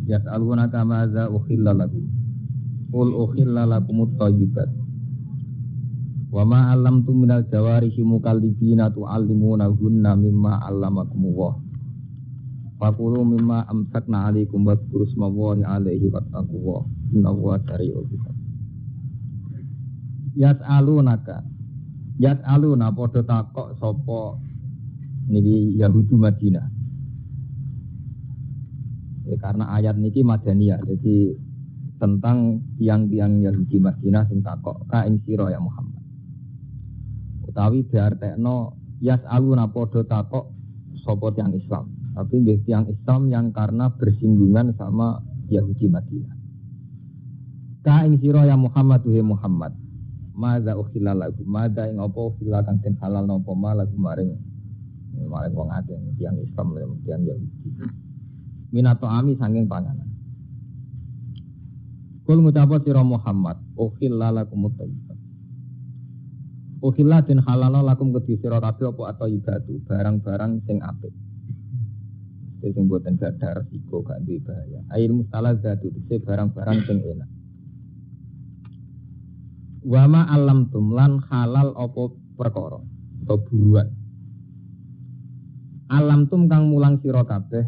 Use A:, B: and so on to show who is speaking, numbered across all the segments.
A: Yas'alunaka madza ukhilla lakum. Qul ukhilla lakumut thayyibat. Wa ma 'allamtum minal jawarihi mukallibina tu'allimunahunna mimma 'allamakumullah. Fakulu mimma amsakna 'alaikum wadhkuru ismallahi 'alaihi wattaqullah. Innallaha sari'ul hisab. Yas'aluna padha takok sapa niki Yahudi Madinah. Ya, karena ayat niki Madaniyah, jadi tentang tiang-tiang Yahudi Madinah sing takok ka ing sira ya Muhammad. Utawi diartekno yas'aluna padha takok sapa tiang Islam. Tapi nggih tiang Islam yang karena bersinggungan sama Yahudi Madinah. Ka ing sira ya Muhammad tuhe Muhammad. Madza ukhilla lakum, madza ing apa ukhilla kang den halal napa malakum maring wong akeh tiang Islam tiang Yahudi. Minato ami sanging panganan. Kul ngucap sira Muhammad, ukhilla lakum thayyibat. Ukhilla den halal lakum kedhi sira kabeh apa atau ibadu, barang-barang sing apik. Sing boten gadah resiko gak duwe bahaya. Air mustalazatu dise barang-barang sing enak. Wa ma alamtum lan halal apa perkara atau buruan. Alamtum kang mulang sira kabeh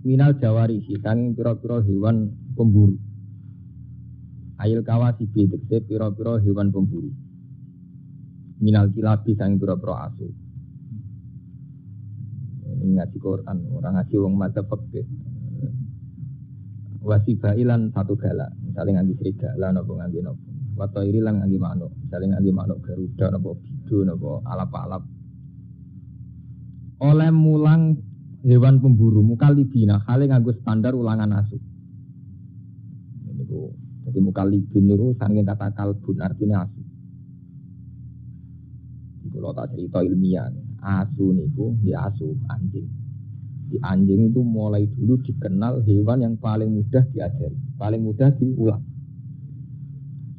A: minal jawarihi kang pira-pira hewan pemburu. Ail kawasibi tegese pira-pira hewan pemburu. Minal kilabi kang pira-pira asu. Ini ngaji Quran, orang ngaji wong madzhab fikih. Wasibailan satu gala, misalnya nganggo serigala napa nganggo napa. Wato iri lan nganggo manuk, misalnya nganggo manuk garuda napa bidu napa alap-alap. Oleh mulang hewan pemburu mukalibina, hale nganggo standar ulangan asu. Niku jadi mukalibin niku saking kata kalbun artinya asu. Kalau tak cerita ilmiah, asu niku di asu anjing. Di anjing itu mulai dulu dikenal hewan yang paling mudah diajari, paling mudah diulang.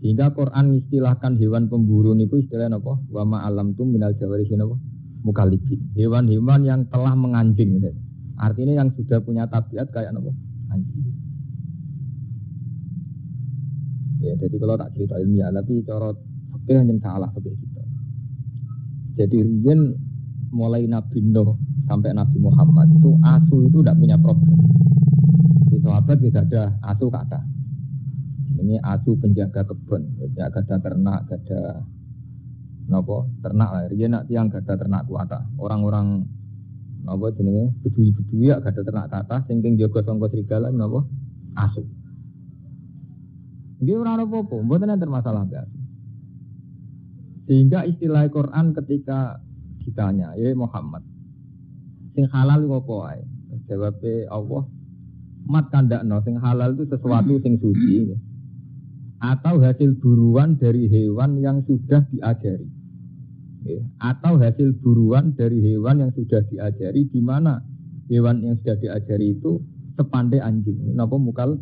A: Sehingga Quran istilahkan hewan pemburu niku istilahnya apa? Wa ma alamtum minal jawarihi napa? Mukallibin. Hewan-hewan yang telah menganjing. Artinya yang sudah punya tabiat kayak napa? Anjing. Ya, jadi kalau tak cerita ilmiah, tapi cara fikih hanya salah fikih kita. Jadi riyen mulai Nabi Nuh sampai Nabi Muhammad itu asu itu tidak punya problem. Di sahabat tidak ada asu kata. Ini asu penjaga kebun, ya ada ternak, ada nopo ternak lah. Riyen nak tiang ada ternak kuata. Orang-orang nopo jenenge bedui-bedui ya ada ternak kata. Singking jaga sangka serigala nopo asu. Nggih ora apa-apa, mboten enten masalah biasa. Sehingga istilah Quran ketika ditanya, ya Muhammad, sing halal itu apa wae? Jawabnya Allah, mat kandakno sing halal itu sesuatu sing suci, atau hasil buruan dari hewan yang sudah diajari, atau hasil buruan dari hewan yang sudah diajari, di mana hewan yang sudah diajari itu sepandai anjing, napa mukal.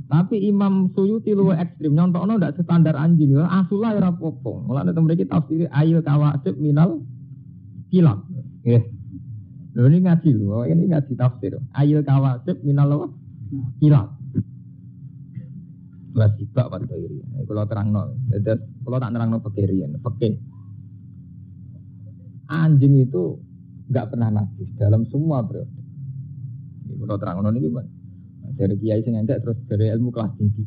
A: Tapi Imam Suyuti luwih ekstrim, nyontokno ndak standar anjing, asulah ora apa-apa. Mulane teng mriki tafsir ail kawasib minal kilab. Nggih. Lho ini ngaji lho, ini ngaji tafsir. Ail kawasib minal kilab. Wasibak wa thairi. Kula terangno. Dadi kula tak nerangno fikirian, fikih. Anjing itu enggak pernah najis dalam semua periode. Kula terangno niki, Pak. Dari kiai sing entek terus dari ilmu kelas tinggi.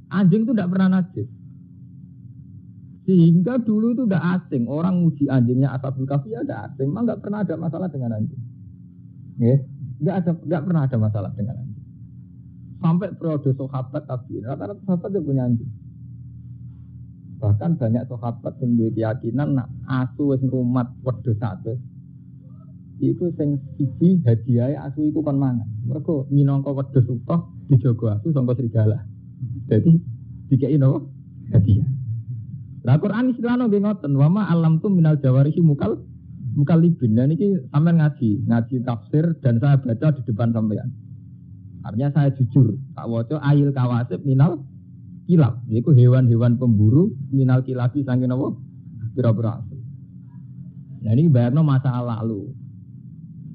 A: Anjing itu tidak pernah najis. Sehingga dulu itu tidak asing. Orang muji anjingnya Ashabul Kahfi ada asing. Memang tidak pernah ada masalah dengan anjing. Tidak pernah ada masalah dengan anjing. Sampai periode sahabat tabi'in, rata-rata sahabat juga punya anjing. Bahkan banyak sahabat yang berkeyakinan nak asu wis ngrumat wedhus satu. Iku sing siji hadiah asu iku kon mangan. Mergo minangka wedhus utuh dijogo asu sangka serigala. Jadi dikeki napa? Hadiah. Lah Quran istilahno nggih ngoten, wa ma alamtum minal jawarihi mukallibin. Nah niki sampean ngaji tafsir dan saya baca di depan sampean. Artinya saya jujur, tak waca ail kawasib minal kilab. Yaiku hewan-hewan pemburu minal kilabi saking napa? Pira-pira asu. Nah ini bayarno masa lalu.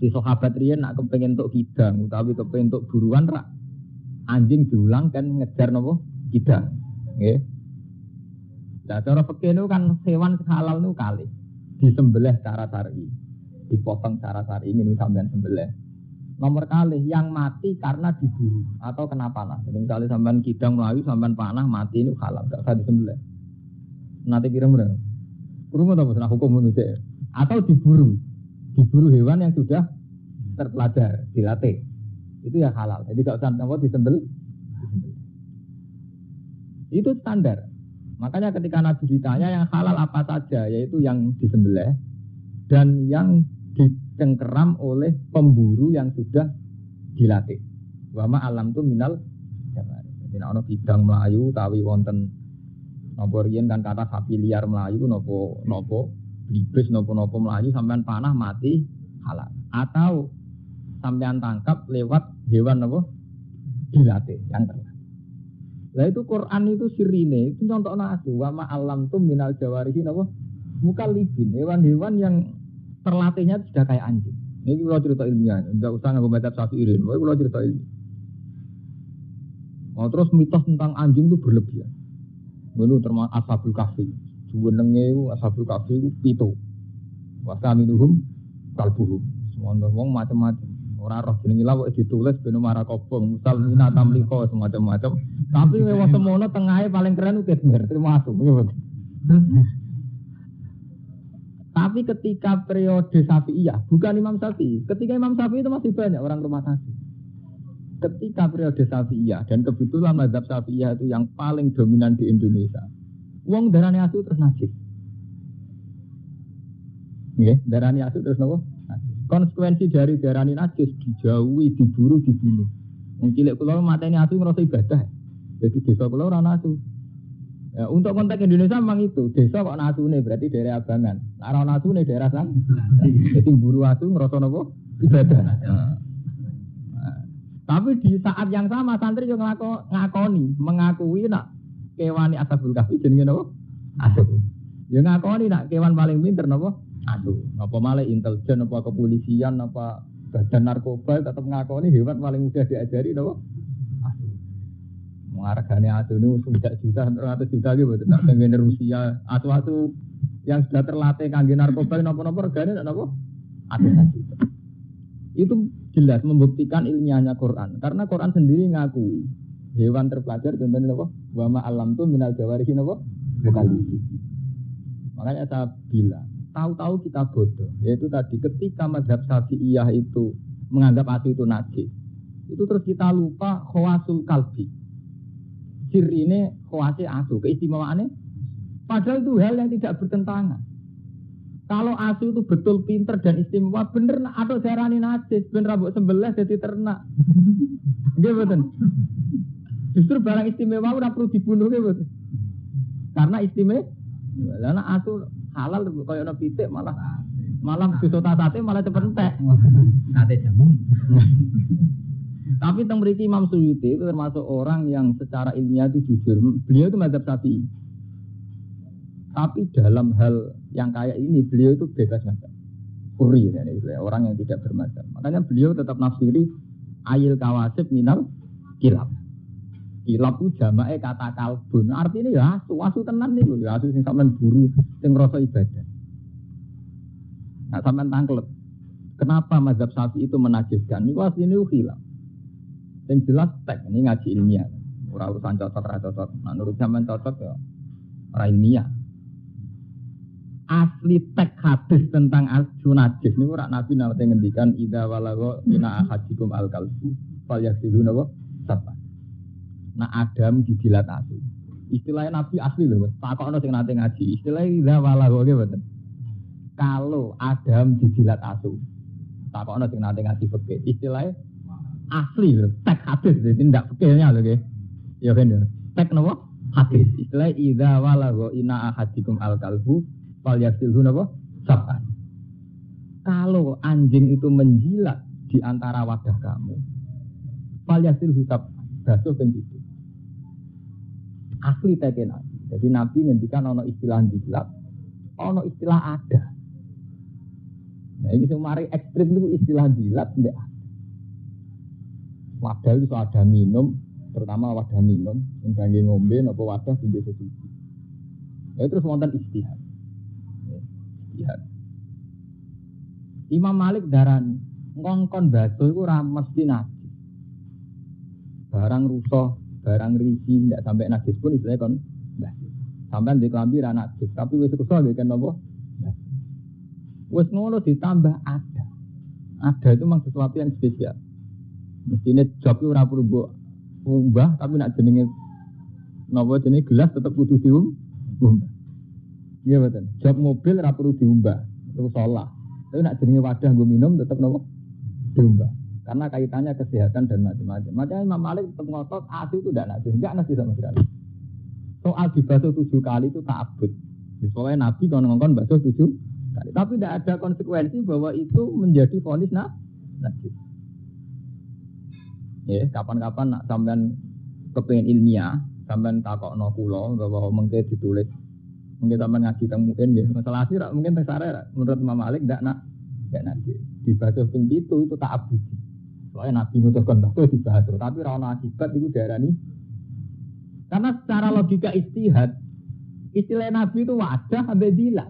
A: Di sahabat riyen nak kepengin entuk kidang utawi kepengin entuk buruan rak anjing diulang kan ngejar napa kidang. Nggih. Nah, cara fikih itu kan hewan halal itu kali disembelih secara syar'i. Dipotong secara syar'i ini sampean sembelih. Nomor kali yang mati karena diburu atau kena panah. Jadi misalnya sampean kidang melayu sampean panah mati ini halal, enggak usah disembelih. Nanti kira-kira kurung atau masalah hukum menurut atau diburu hewan yang sudah terpelajar, dilatih, itu ya halal. Jadi kalau sampai disembelih, itu standar. Makanya ketika Nabi ditanya yang halal apa saja, yaitu yang disembelih dan yang dicengkeram oleh pemburu yang sudah dilatih. Wama alam tu minal jamar. Jadi ana bidang Melayu tawi wonten napa riyen kan kata sapi liar Melayu napa blibes napa Melayu sampean panah mati halal. Atau sampean tangkap lewat hewan napa dilatih yang terlatih. Lah itu Quran itu sirine itu contohna aku wama alam tu minal jawarihi napa mukallibin hewan-hewan yang terlatihnya sudah kayak anjing. Ini kalau cerita ilmiah, enggak usah nganggo madzhab Syafi'i. Kalau cerita ilmiah. Oh, terus mitos tentang anjing itu berlebihan. Itu termasuk Ashabul Kahfi. Jenenge Ashabul Kahfi itu 7. Wa kaminuhum kalbuhum. Semua wong macam-macam. Ora roh jenenge lawak ditulis ben marah kobong, musal mina tamliko semacam-macam. Tapi wong semono tengahe paling keren ku Kedmer, termasuk. Tapi ketika periode Syafi'iyah, bukan Imam Syafi'i. Ketika Imam Syafi'i itu masih banyak orang rumah tangga. Ketika periode Syafi'iyah dan kebetulan mazhab Syafi'iyah itu yang paling dominan di Indonesia. Wong darane asu terus najis. Nggih, darane asu terus napa? Konsekuensi dari darane najis dijauhi, diburu, dibunuh. Wong cilik kula mateni asu ngrasa ibadah. Jadi desa kula ora ana asu. Ya, untuk konteks Indonesia memang itu desa kok nasune berarti daerah abangan. Ora nasune daerah sang. Jadi buru asu ngrasa napa? Ibadah. Tapi di saat yang sama santri yo mengakui nak kewan Ashabul Kahfi jenenge napa? Asu. Yo ngakoni nak kewan paling pinter napa? Asu. Napa malah intelijen apa kepolisian apa badan narkoba tetap ngakoni hewan paling mudah diajari napa? Asu. Hargane asu ini sudah juta, 100 juta gitu, tak pengen Rusia. Asu-asu yang sudah terlatih kangge narkoba, napa-napa regane napa? Asu. Itu jelas membuktikan ilmiahnya Quran. Karena Quran sendiri ngakui hewan terpelajar contohnya napa? Wa ma alam tu minal jawarihi napa? Bukan. Makanya saya bilang, tahu-tahu kita bodoh. Yaitu tadi ketika mazhab Syafi'iyah itu menganggap asu itu najis, itu terus kita lupa khawasul kalbi. Sirine khawasi asu, keistimewaannya padahal itu hal yang tidak bertentangan. Kalau asu itu betul pinter dan istimewa, bener atau darani najis, ben rambut sembelih jadi ternak. Nggih mboten. Justru barang istimewa ora perlu dibunuh nggih mboten. Karena istimewa. Lah asu halal koyo ana pitik malah disota sate malah cepet entek. Sate jamu. Tapi teng mriki Imam Suyuti itu termasuk orang yang secara ilmiah itu jujur. Beliau itu mazhab Syafi'i. Tapi dalam hal yang kayak ini beliau itu bebas mazhab. Puri orang yang tidak bermazhab. Makanya beliau tetap nafsiri ayil kawasib minal kilab. Kilab itu jamae kata kalbun. Artinya ya asu tenan niku ya asu sing sampean buru sing ngrasa ibadah. Nah sampean tangklet. Kenapa mazhab Syafi'i itu menajiskan? Niku asline khilaf. Yang jelas tek ini ngaji ilmiah. Ora urusan cocok ra cocok. Nah, menurut sampean cocok ya ora ilmiah. Asli tek hadis tentang asu najis niku ora Nabi nate ngendikan idza walagha ina ahadikum al-kalbu fal yaghsilhu napa sapa. Nah Adam dijilat asu. Istilahnya Nabi asli lho, takokno sing nate ngaji. Istilahnya idza walagha nggih mboten. Kalau Adam dijilat asu. Takokno sing nate ngaji fikih. Istilahnya asli lho, tek hadis jadi tidak fikihnya lho nggih. Ya kan ya. Tek napa? Hadis. Istilah idza walagha ina ahadikum al-kalbu fal yaghsilhu napa? Sab'an. Kalau anjing itu menjilat di antara wadah kamu, fal yaghsilhu sab'an. Basuh ben itu. Asli teke Nabi. Jadi Nabi ngendikan ana istilah jilat, ana istilah ada. Nah Ini semari ekstrim itu istilah jilat mbek. Wadah itu ada minum, terutama wadah minum, yang kangge ngombe napa wadah sing suci. Ya terus wonten istihad. Istihad. Imam Malik darani ngongkon baso iku ora mesti najis. Barang rusak, barang risi ndak sampai najis pun istilahnya kon baso. Sampeyan di klambi ra najis, tapi wis rusak nggih kan napa? Wis ngono ditambah ada. Ada itu memang sesuatu yang spesial. Mestine job ora perlu mbok umbah tapi nak jenenge napa jenenge gelas tetep kudu diumbah. Iya betul. Job mobil ora perlu diumbah, terus salah. Tapi nak jenenge wadah nggo minum tetep napa diumbah. Karena kaitannya kesehatan dan macam-macam. Makanya Imam Malik tetap ngotot asi itu tidak najis sama sekali. Soal dibasuh 7 kali itu ta'abbud. Soalnya Nabi kalau ngongkon basuh 7 kali. Tapi tidak ada konsekuensi bahwa itu menjadi vonis najis. Ya, kapan-kapan nak sampean kepengin ilmiah, sampean takokno kula bahwa mengke ditulis. Mungkin sampean ngaji teng mungkin nggih. Masalah asir mungkin teng sare menurut Imam Malik ndak najis. Dibasuh ping 7 itu ta'abbud. Soalnya Nabi mutuskan basuh dibasuh, tapi ra ono akibat iku diarani. Karena secara logika istihad, istilah Nabi itu wadah sampai dilat.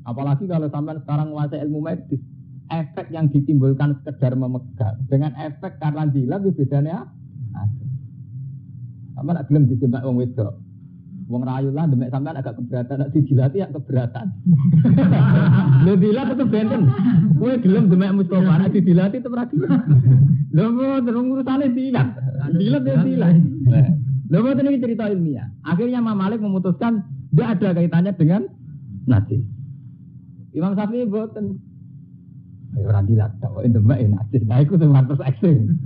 A: Apalagi kalau sampean sekarang menguasai ilmu medis. Efek yang ditimbulkan sekedar memegang dengan efek karena jilat itu bedanya ada. Sampai nak gelem ditembak wong wedok. Wong rayu lah demek sampean agak keberatan, nak dijilati ya keberatan. Lho dilat tetep benten. Kowe gelem demek Mustofa nak dijilati tetep ra gelem. Lho terus urusane dilat. Dilat ya dilat. Lho boten iki cerita ilmiah. Akhirnya Imam Malik memutuskan tidak ada kaitannya dengan najis. Imam Syafi'i boten ora dilat, kok demek najis. Nah iku sing pantes ekstrem.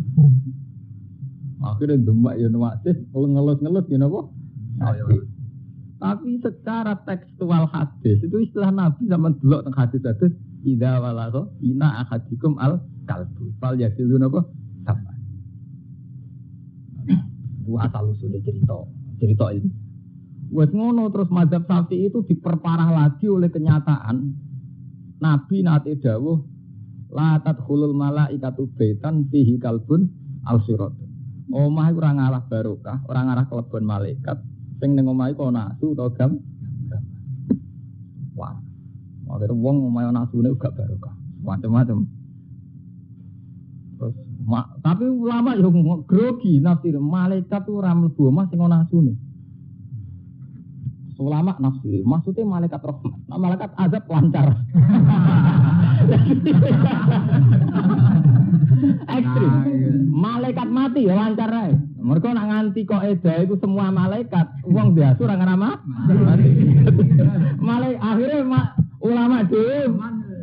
A: Akhirnya demek ya najis, ngelus-ngelus ya napa? Najis. Tapi secara tekstual hadis itu istilah Nabi zaman delok teng hadis-hadis idza walagha ina ahadikum al kalbu. Fal yasilu napa? Sama. Itu asal usul cerita ini. Wes ngono terus mazhab Syafi'i itu diperparah lagi oleh kenyataan Nabi nate dawuh la tadkhulul malaikatu baitan fihi kalbun aw siratun. Omah iku ora ngalah barokah, ora ngalah kelebon malaikat. Sing ning omah iku ana asu utawa gam. Wah. Akhire wong omah ana asune gak barokah. Macam-macam. Terus tapi ulama yo grogi nafsir malaikat ora mlebu omah sing ana asune. Ulama nafsir, maksudnya malaikat rahmat. Nah, malaikat azab lancar. Ekstrim. Malaikat mati ya lancar ae. Mergo nak nganti kok eda itu semua malaikat, wong biasa ora ngrama mati. Malaikat akhirnya ulama dhewe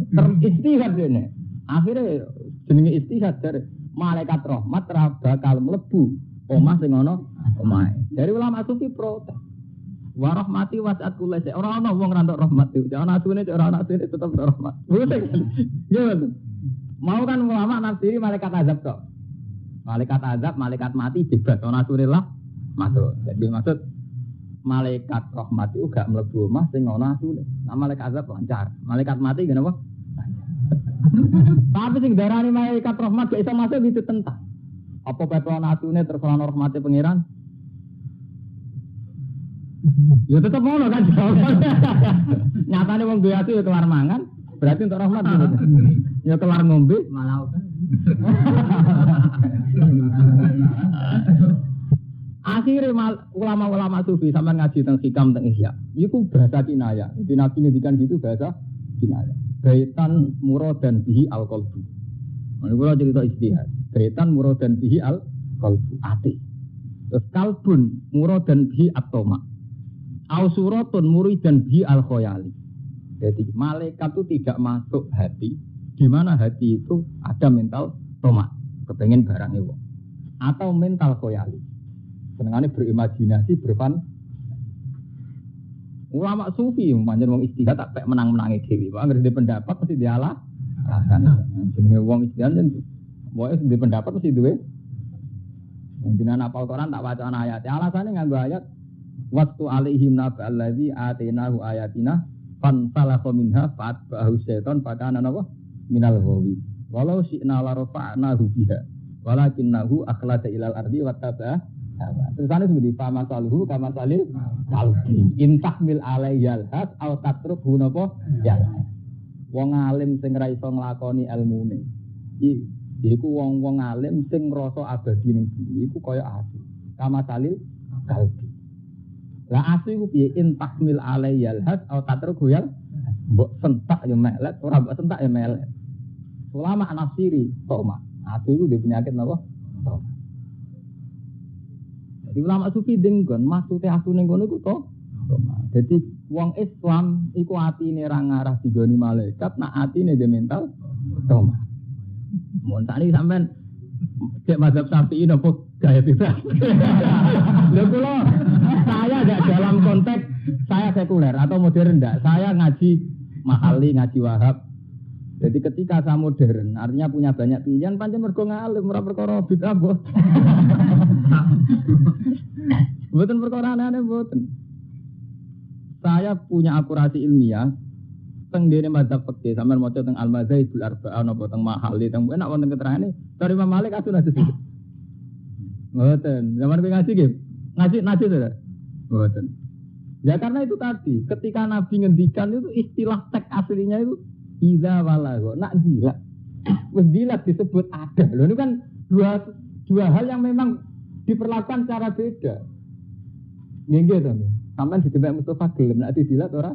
A: teristihad dene. Akhirnya jenenge istihad dari malaikat rahmat ra bakal mlebu omah sing ana omahe. Dari ulama sufi protes. Wa rahmati wasat kulli shay. Ora ana wong rantuk rahmat iki. Ana asune ora ana asune tetep rahmat. Gimana? Mau kan ulama nafsiri malaikat azab tok. Malaikat azab, malaikat mati bebas. Ana asune lah masuk. Jadi maksud malaikat rahmat itu gak mlebu omah sing ana asune. Nah malaikat azab lancar. Malaikat mati kenapa? Tapi sing darani malaikat rahmat gak iso masuk itu tentang. Apa pepe ana asune terus ana rahmate pangeran? Ya tetep ngono kan. Nyatane wong duwe ati ya kelar mangan, berarti untuk rahmat gitu. Ya kelar ngombe malah kan. Akhire ulama-ulama sufi sampean ngaji teng hikam teng ihya. Iku bahasa kinayah. Jadi Nabi ngendikan gitu bahasa kinayah. Baitan muradan bihi al-qalbu. Ini kula cerita istihad. Baitan muradan bihi al-qalbu. Ati. Terus kalbun muradan bihi at-toma. Au suratun muridan bi al-khoyali. Jadi malaikat itu tidak masuk hati, di mana hati itu ada mental toma, kepengen barang itu, atau mental khoyali. Senengane berimajinasi, berfan. Ulama sufi, manjen wong istihad tak pek menang-menangi dewi. Wong ngerti pendapat mesti dialah. Jenenge wong istihad jen, wae di pendapat mesti duwe. Jenengan apal Quran tak waca ayat. Alasane nganggo ayat waktu alaihim naba allazi atainahu ayatina Fansalakha minha fa'atba'ahu syaiton fakana apa? Minal ghawi. Walau syi'na la rafa'nahu biha walakinnahu akhlada ilal ardi wattaba'a hawa. Tersane seperti famasaluhu kamasalil kalbi. Intahmil alaiyal has au tatrukhu napa? Ya. Wong alim sing ra iso nglakoni ilmune. Iku wong-wong alim sing ngrasa abadi ning bumi iku kaya asu. Kamasalil kalbi. Lah asu iku piye intahmil alaiyal has au tatrukhu ya. Mbok sentak ya melet, ora mbok sentak ya melet. Ulama nafsiri, toma. Asu itu dia penyakit apa? Toma. Jadi ulama sufi denggon, maksudnya asu ning kono iku toma. Jadi wong Islam iku atine ra ngarah digoni malaikat, nak atine dia mental toma. Mun sakniki sampean cek mazhab Syafi'i napa gaya bebas. Lha kula saya enggak dalam konteks saya sekuler atau modern enggak. Saya ngaji Mahali, ngaji Wahab. Jadi ketika saya modern, artinya punya banyak pilihan, pancen mergo ngalim ora perkara bid'ah mbok. Mboten perkara aneh-aneh mboten. Saya punya akurasi ilmiah teng dene mazhab fikih, sampean maca teng Al-Mazhabul Arba'ah napa teng Mahali, teng enak wonten keterangane dari Imam Malik asun hadis itu. Mboten, zaman kowe ngaji nggih. Ngaji to. Mboten. Ya karena itu tadi, ketika Nabi ngendikan itu istilah teks aslinya itu idza walagha, nak dilat. Wis dilat disebut ada. Loh ini kan dua hal yang memang diperlakukan secara beda. Nggih to. Sampeyan ditembak Mustafa gelem nak dilat ora?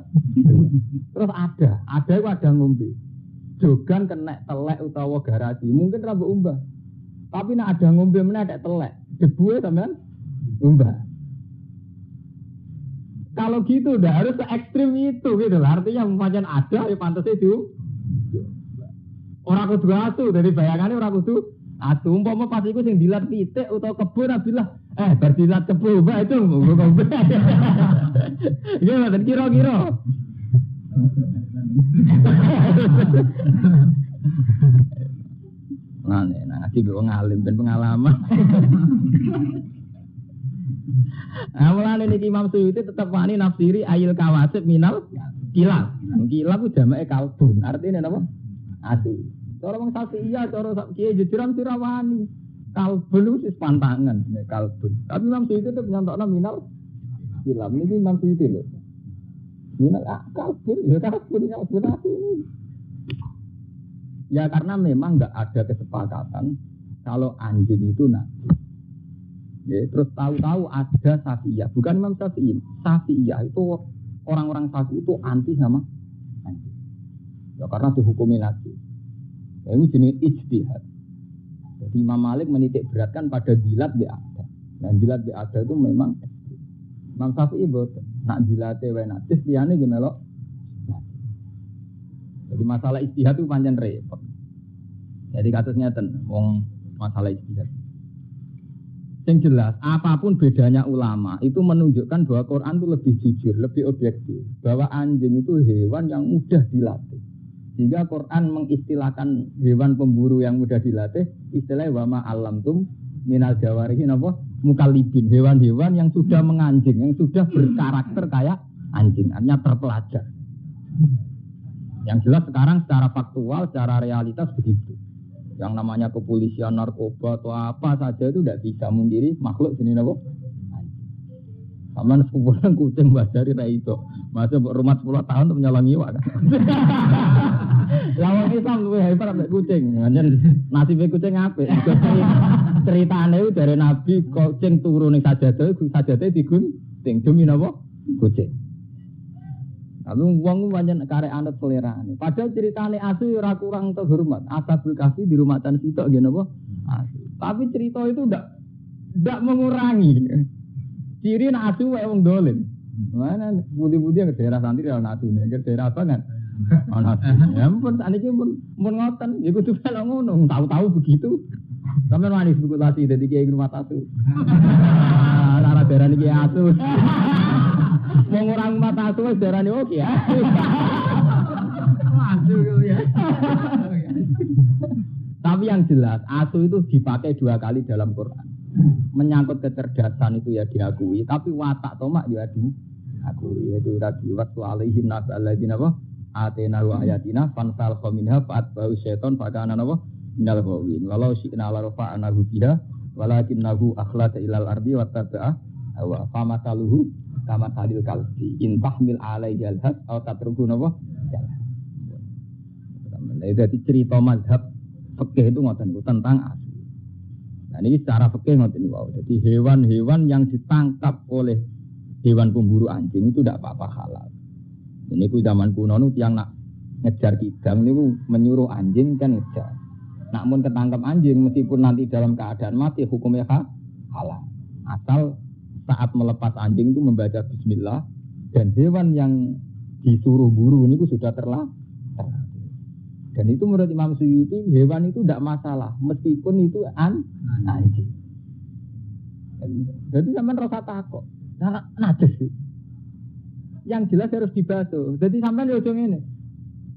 A: Terus ada itu ada ngombe. Jogan kena telek utawa garasi, mungkin ra mbok umbah. Tapi nak ada ngombe meneh ada telek, debu sampean umbah. Kalau gitu udah harus se ekstrim itu gitu lah. Artinya macam ada ya pantas itu. Orang kudu asu dari bayangannya orang kudu asu. Umpama pas iku sing dilat pitik utawa kebun abilah bar dilat kebun mbak itu ngombe. Iya, kira-kira. Nah, ngaji gue ngalim dan pengalaman. Mulane niki Imam Suyuti tetep wani nafsiri ayil kawasib minal kilab. Kilab ku jamake kalbun. Artine napa? Asu. Cara wong Syafi'iyah, cara kiye jejeran sira wani. Kalbun wis pantangan nek kalbun. Tapi Imam Suyuti tetep nyontokno minal kilab. Niki Imam Suyuti lho. Minal kalbun, ya kalbun asu. Ya karena memang enggak ada kesepakatan kalau anjing itu najis. Ya, terus tahu-tahu ada Syafi'iyah, bukan Imam Syafi'i. Syafi'iyah itu orang-orang Syafi'i itu anti sama anjing. Ya karena dihukumi najis. Ya, itu jenis ijtihad. Jadi Imam Malik menitik beratkan pada dilat bi'ada. Dan dilat bi'ada itu memang ekstrim. Imam Syafi'i boten. Nak dilate wae najis liyane nggih melok. Jadi masalah ijtihad itu pancen repot. Jadi kasusnya wong masalah ijtihad. Yang jelas, apapun bedanya ulama itu menunjukkan bahwa Quran itu lebih jujur, lebih objektif. Bahwa anjing itu hewan yang mudah dilatih. Sehingga Quran mengistilahkan hewan pemburu yang mudah dilatih, istilahnya wama alamtum minal jawarihi napa mukallibin, hewan-hewan yang sudah menganjing, yang sudah berkarakter kayak anjing, artinya terpelajar. Yang jelas sekarang secara faktual, secara realitas begitu. Yang namanya kepolisian, narkoba atau apa saja itu tidak bisa mengkiri makhluk jenis apa? Aman sepupulan kucing basari ra itu. Masa rumah 10 tahun untuk menyolongi iwak kan. Lawang Islam luwih hebat ambek kucing. Nasibe kucing apik. Ceritane dari Nabi kucing turu ning sajadah digunting demi napa? Kucing. Tapi wong pancen karek anut selerane. Padahal ceritane asu ora kurang terhormat. Ashabul Kahfi di rumatan sitok nggih napa? Asu. Tapi cerita itu ndak mengurangi. Ciri nek asu wae wong dolen. Mana budi-budi ke daerah santri ana asune, ke daerah apa kan? Ana asu. Ya ampun sakniki mun ngoten, ya kudu kalau ngono, tahu-tahu begitu. Sampeyan wani spekulasi dadi kiai rumah asu. Lara daerah niki asu. Wong orang mata asu wis darane oke ya. Asu ya. Tapi yang jelas asu itu dipakai 2 kali dalam Quran. Menyangkut kecerdasan itu ya diakui, tapi watak tomak ya diakui. aku yaitu tadi waktu alaihim nasalladina apa atena wa ayatina fansal minha fa'at bau syaiton fakana apa minal ghawin walau syi'na la rafa'nahu biha walakinnahu akhlada ilal ardi wattaba'a hawa famataluhu kama talil kalbi in tahmil alaihi alhas aw tatruku napa ya dadi cerita mazhab fikih itu ngoten niku tentang asu. Nah ini secara fikih ngoten niku. Jadi hewan-hewan yang ditangkap oleh hewan pemburu anjing itu tidak apa-apa halal. Ini ku zaman kuno nu yang nak ngejar kidang niku menyuruh anjing kan ngejar. Namun ketangkap anjing meskipun nanti dalam keadaan mati hukumnya halal. Asal saat melepas anjing itu membaca bismillah dan hewan yang disuruh buru ini sudah terlatih. Dan itu menurut Imam Suyuti hewan itu tidak masalah meskipun itu anjing. Jadi sampean rasa takut. Nah, najis. Yang jelas harus dibasuh. Jadi sampean yo ngene.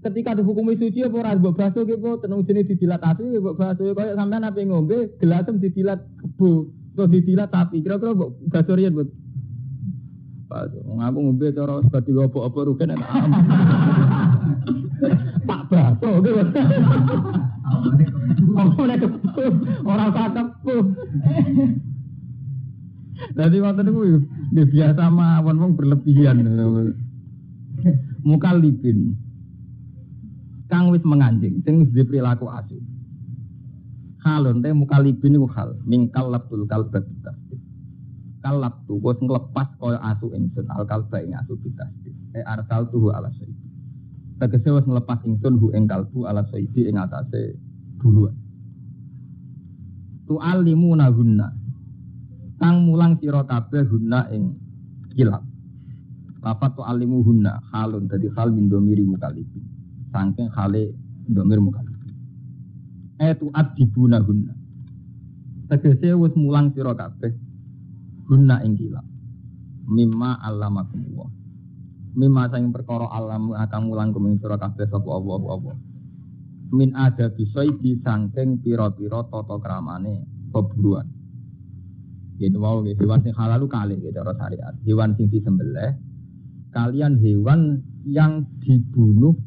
A: Ketika dihukumi suci apa ora mbok basuh ki po tenung jenenge didilat asu mbok basuh kaya sampean ape ngombe gelasem didilat kebo atau didilat sapi kira-kira mbok basuh riyen mbok. Basuh. Aku ngombe cara sebadi apa-apa rugen enak. Tak basuh gitu. Orang kakepu. Jadi waktu itu biasa mawon berlebihan. Mukallibin. Kang wis menganjing, sing wis perilaku asu. Halon teh mukallibin iku hal, mingkal labtul kalbat. Kalab tu wis nglepas kaya asu ingsun al kalba ing asu bitasdid. Arsal tuhu ala sayyid. Tegese wis nglepas ingsun hu ing kalbu ala sayyid ing atase duluan. Tu alimuna hunna. Kang mulang sira kabeh hunna ing kilap. Lafat tu alimu hunna halun dadi hal min domiri mukallibin. Saking hale domir mukallibin. Tu adibuna hunna. Tegese wis mulang sira kabeh hunna ing kilap. Mimma allamakum wa. Mimma saking perkara alam akan mulang kuming sira kabeh sapa Allah. Min ada bisaidi saking pira-pira tata kramane peburuan. Yen wau hewan sing halal kalih cara syariat. Hewan sing disembelih kalian hewan yang dibunuh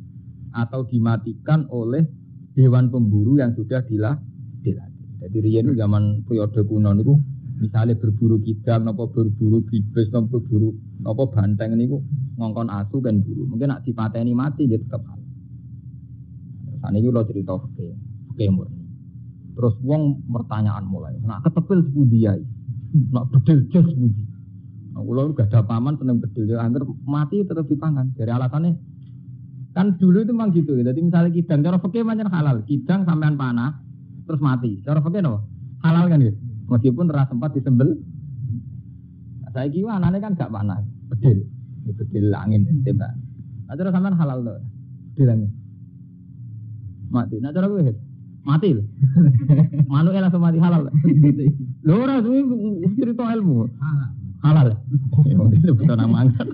A: atau dimatikan oleh hewan pemburu yang sudah dilatih. Jadi riyen zaman periode kuno niku misalnya berburu kidang napa berburu bibis napa berburu napa banteng niku ngongkon asu kan buru. Mungkin nak dipateni mati ya tetep halal. Saniki lho cerita fikih murni. Terus wong pertanyaan mulai. Nak ketepil sepundi yai? Nak bedil jos sepundi? Nah, kula gak ada paman seneng bedil ya angger mati tetep dipangan. Dari alasannya kan dulu itu memang gitu. Jadi misalnya kidang cara fikih pancen halal. Kidang sampean panah terus mati. Cara fikih no? Halal kan ya? Meskipun ora sempat disembel. Nah, saiki anane kan gak panah, bedil. Bedil angin tembak. Nah, cara sampean halal to. Bedil angin. Mati. Nah, cara kowe mati lho. Manuke langsung mati halal. Lho ora suwi cerita ilmu. Halal. Ya itu betul nama angkat.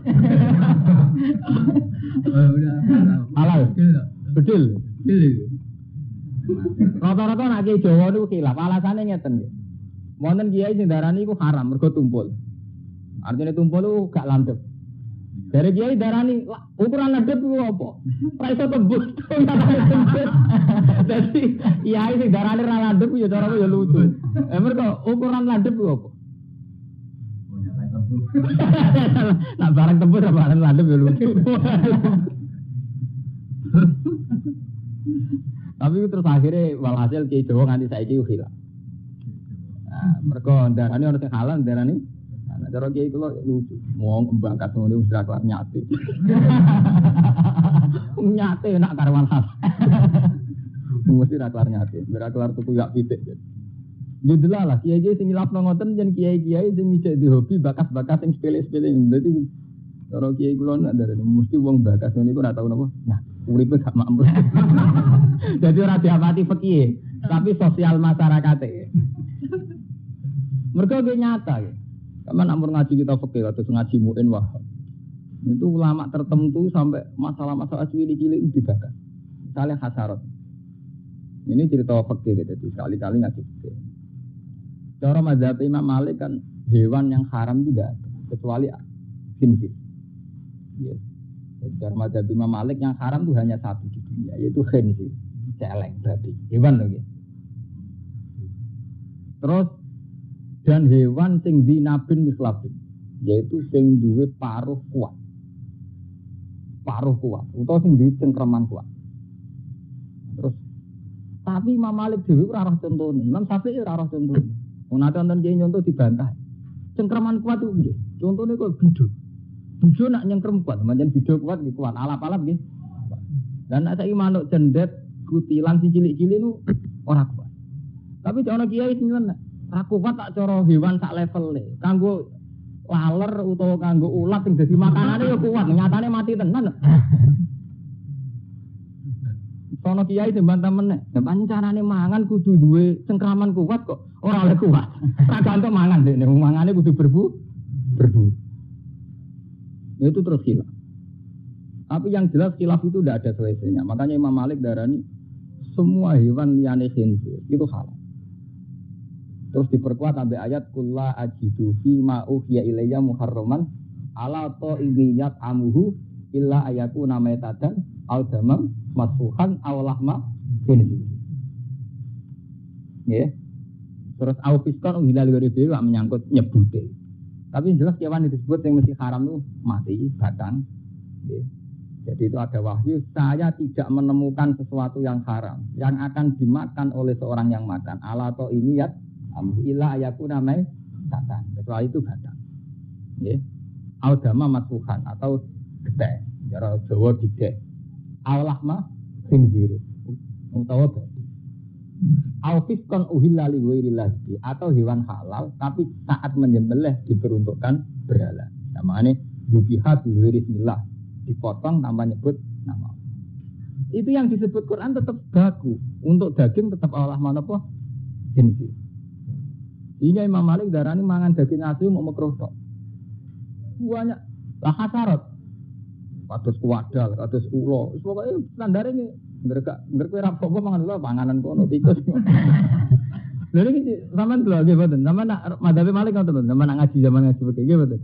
A: Halal. Bedil. Rata-rata nak kiai Jawa niku khilaf. Alasane ngeten nggih. Wonten kiai sing darani iku haram mergo tumpul. Artinya tumpul itu gak landep. Dari kiai darani ukuran landep itu apa? Ora iso tembus. Jadi kiai sing darani ra landep ya cara ya lucu. Mergo ukuran landep itu apa? Nak barang tembus apa barang landep ya lucu. Tapi terus akhirnya walhasil kiai Jawa nganti saiki hilang. Nah, mereka darani orang sing halal darani. Nah, cara kiai kula lucu. Wong mbangkat ngono wis ra kelar nyate. Nyate nak karwan hal. Mesti ra kelar nyate. Ora kelar tuku yak pitik. Ya delalah kiai-kiai sing ngilapno ngoten yen kiai-kiai sing ngijek di hobi bakat-bakat sing sepele-sepele. Dadi cara kiai kula nak darani mesti wong bakat ngene iku ora tau napa. Nah, uripe gak makmur. Jadi ora diapati fikih, tapi sosial masyarakate. Mergo ge nyata ya. Kapan ampun ngaji kita fikih atau ngaji muin wahab. Itu ulama tertentu sampai masalah-masalah cilik-cilik dibahas. Misalnya hasarat. Ini cerita fikih gitu, sekali-kali ngaji fikih. Cara mazhab Imam Malik kan hewan yang haram juga kecuali khinzir. Ya. Jadi dalam mazhab Imam Malik yang haram itu hanya satu di dunia, yaitu khinzir, celeng babi, hewan lagi. Terus dan hewan sing dinabin mislabin, yaitu sing duwe paruh kuat, atau sing duwe cengkraman kuat. Terus tapi Imam Malik dhewe ora roh contone, Imam Syafi'i ora roh contone. Ana contoh kiye nyontoh dibantah. Cengkraman kuat itu piye? Contone kok bidu. Bidu nak nyengkrem kuat, pancen bidu kuat iki kuat, alap-alap nggih. Dan nek saiki manuk cendet kutilan sing cilik-cilik niku ora kuat. Tapi ana kiai sing nyeleneh, ra kuat tak cara hewan sak levele. Kanggo laler utawa kanggo ulat sing dadi makanane ya kuat, nyatane mati tenan. Sono kiai sing bantah meneh. Lah pancen carane mangan kudu duwe cengkraman kuat kok ora oleh kuat. Ra gantung mangan dekne, mangane kudu berbu. Itu terus khilaf. Tapi yang jelas khilaf itu tidak ada selesainya. Makanya Imam Malik darani semua hewan liyane khinzir itu halal. Terus diperkuat sampai ayat kulla ajidu fi ma uhiya ilayya muharraman ala ta'imiyat amuhu illa ayakuna maitatan aw damam masfuhan aw lahma khinzir. Ya. Terus au fiskon hilal gede menyangkut nyebute. Tapi jelas hewan itu disebut yang mesti haram itu mati, batang. Okay. Jadi itu ada wahyu, saya tidak menemukan sesuatu yang haram yang akan dimakan oleh seorang yang makan. Ala to ini ya, illa ayaku namai batang. Kecuali itu batang. Okay. Audama masuhan atau gede, cara Jawa gede. Aulahma khinzir, utawa babi. Alfiskon uhillali wirilasbi atau hewan halal tapi saat menyembelih diperuntukkan berhala. Namanya yubiha biwirismillah, dipotong tanpa nyebut nama. Itu yang disebut Quran tetap baku. Untuk daging tetap Allah manapa jenis. Sehingga Imam Malik darani mangan daging asli mau makruh tok. Banyak lah hasarat. Kados kuwadal, kados ulo. Pokoke standare iki Ngerti rapopo mangan ulo panganan kono tikus. Lha iki sampean lho nggih mboten. Sampeyan nak madzhab Malik ngoten, sampeyan nak ngaji zaman ngaji begini nggih mboten.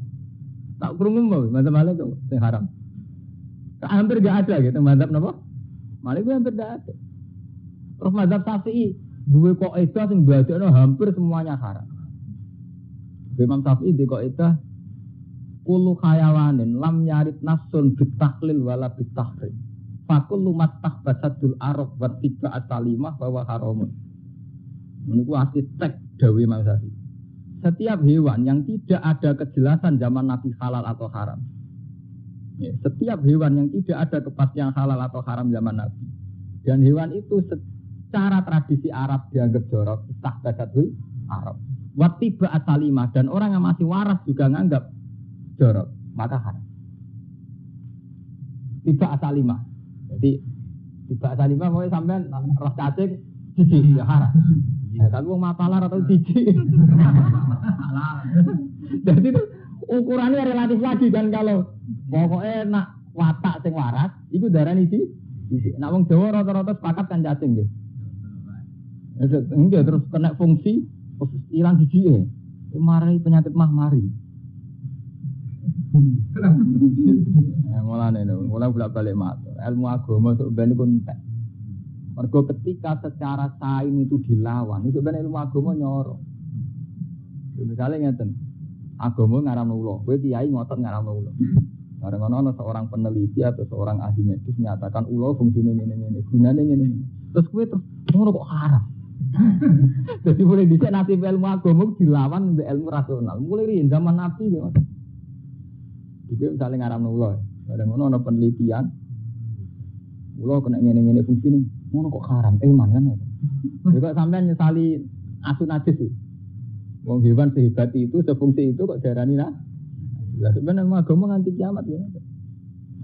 A: Tak krungu mbok madzhab Malik kok sing haram. Hampir enggak ada gitu madzhab napa? Malik hampir enggak ada. Terus madzhab Syafi'i duwe kaidah sing badakno hampir semuanya haram. Imam Syafi'i di kaidah kullu hayawanin lam yarid nafsun bitahlil wala bitahrim. Fakul lumat tahbasadul arok bertiga asalimah bahwa haramun. Ini asli teks dawe Imam Syafi'i. Setiap hewan yang tidak ada kejelasan zaman Nabi halal atau haram. Ya, setiap hewan yang tidak ada kepastian halal atau haram zaman Nabi. Dan hewan itu secara tradisi Arab dianggap jorok. Tahbasadul arok. Bertiga asalimah dan orang yang masih waras juga nganggap jorok. Maka haram. Tiga asalimah. Jadi tiba salimah mau sampean roh cacing cici ya haram. Ya kan wong mapalar atau cici. Jadi itu ukurannya relatif lagi kan kalau pokoknya nak watak sing waras itu darani cici. Nak wong Jawa rata-rata sepakat kan cacing nggih. Enggak terus kena fungsi terus hilang cici marai penyakit mari. Mulane bolak-balik matur. Ilmu agama sok ben iku entek. Mergo ketika secara sains itu dilawan, itu ben ilmu agama nyoro. Misalnya ngeten. Agama ngaramno ulo, kowe kiai ngotot ngaramno ulo. Bareng ana seorang peneliti atau seorang ahli medis menyatakan ulo fungsine ngene-ngene, gunane ngene. Terus kowe terus ngono kok haram. Jadi mulai dhisik nasib ilmu agama dilawan mbek ilmu rasional. Mulai riyen zaman Nabi yo. Iki misalnya ngaramno ulo. Bareng ngono ana penelitian. Ulo kena ngene-ngene fungsine. Ngono kok haram iman kan. Kok sampean nyesali asu najis itu. Wong hewan sehebat itu, sefungsi itu kok diarani nah. Lah sebenarnya agama nganti kiamat ya.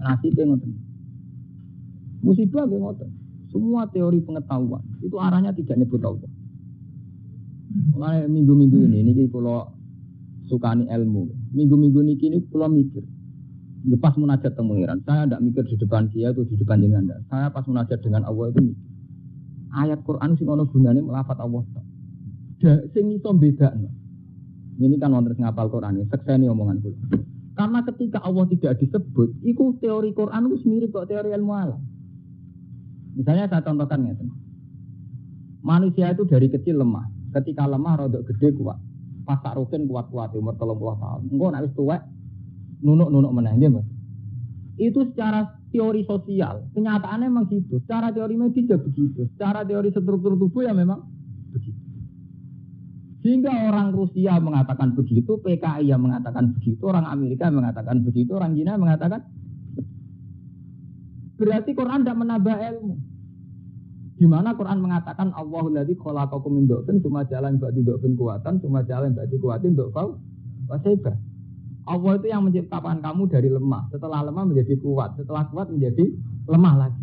A: Nasibe ngoten. Musibah nggih ngoten. Semua teori pengetahuan itu arahnya tidak nyebut Allah. Mulai minggu-minggu ini kula sukani ilmu. Minggu-minggu niki kula mikir. Lepas munajat teng pengiran, saya tidak mikir di depan dia atau di depan jenengan. Saya pas munajat dengan Allah itu mikir. Ayat Quran sing ana gunane melafat Allah. Sing iso bedakno. Ini kan wonten ngapal Quran iki, sekseni omongan kula. Karena ketika Allah tidak disebut, itu teori Quran itu mirip kok teori ilmu alam. Misalnya saya contohkan ya, manusia itu dari kecil lemah. Ketika lemah rodok gede kuat. Pas tak rukin kuat-kuat umur 30 tahun. Engko nek wis tuwek nunuk-nunuk meneh nggih, Mas. Itu secara teori sosial, kenyataannya memang gitu. Secara teori medis ya begitu. Secara teori struktur tubuh ya memang begitu. Sehingga orang Rusia mengatakan begitu, PKI yang mengatakan begitu, orang Amerika mengatakan begitu, orang Cina mengatakan berarti Quran tidak menambah ilmu. Di mana Quran mengatakan Allahul ladzi khalaqakum min dha'fin tsumma ja'ala min ba'di dha'fin quwwatan tsumma ja'ala min ba'di quwwatin dha'fan wa shayba. Allah itu yang menciptakan kamu dari lemah, setelah lemah menjadi kuat, setelah kuat menjadi lemah lagi.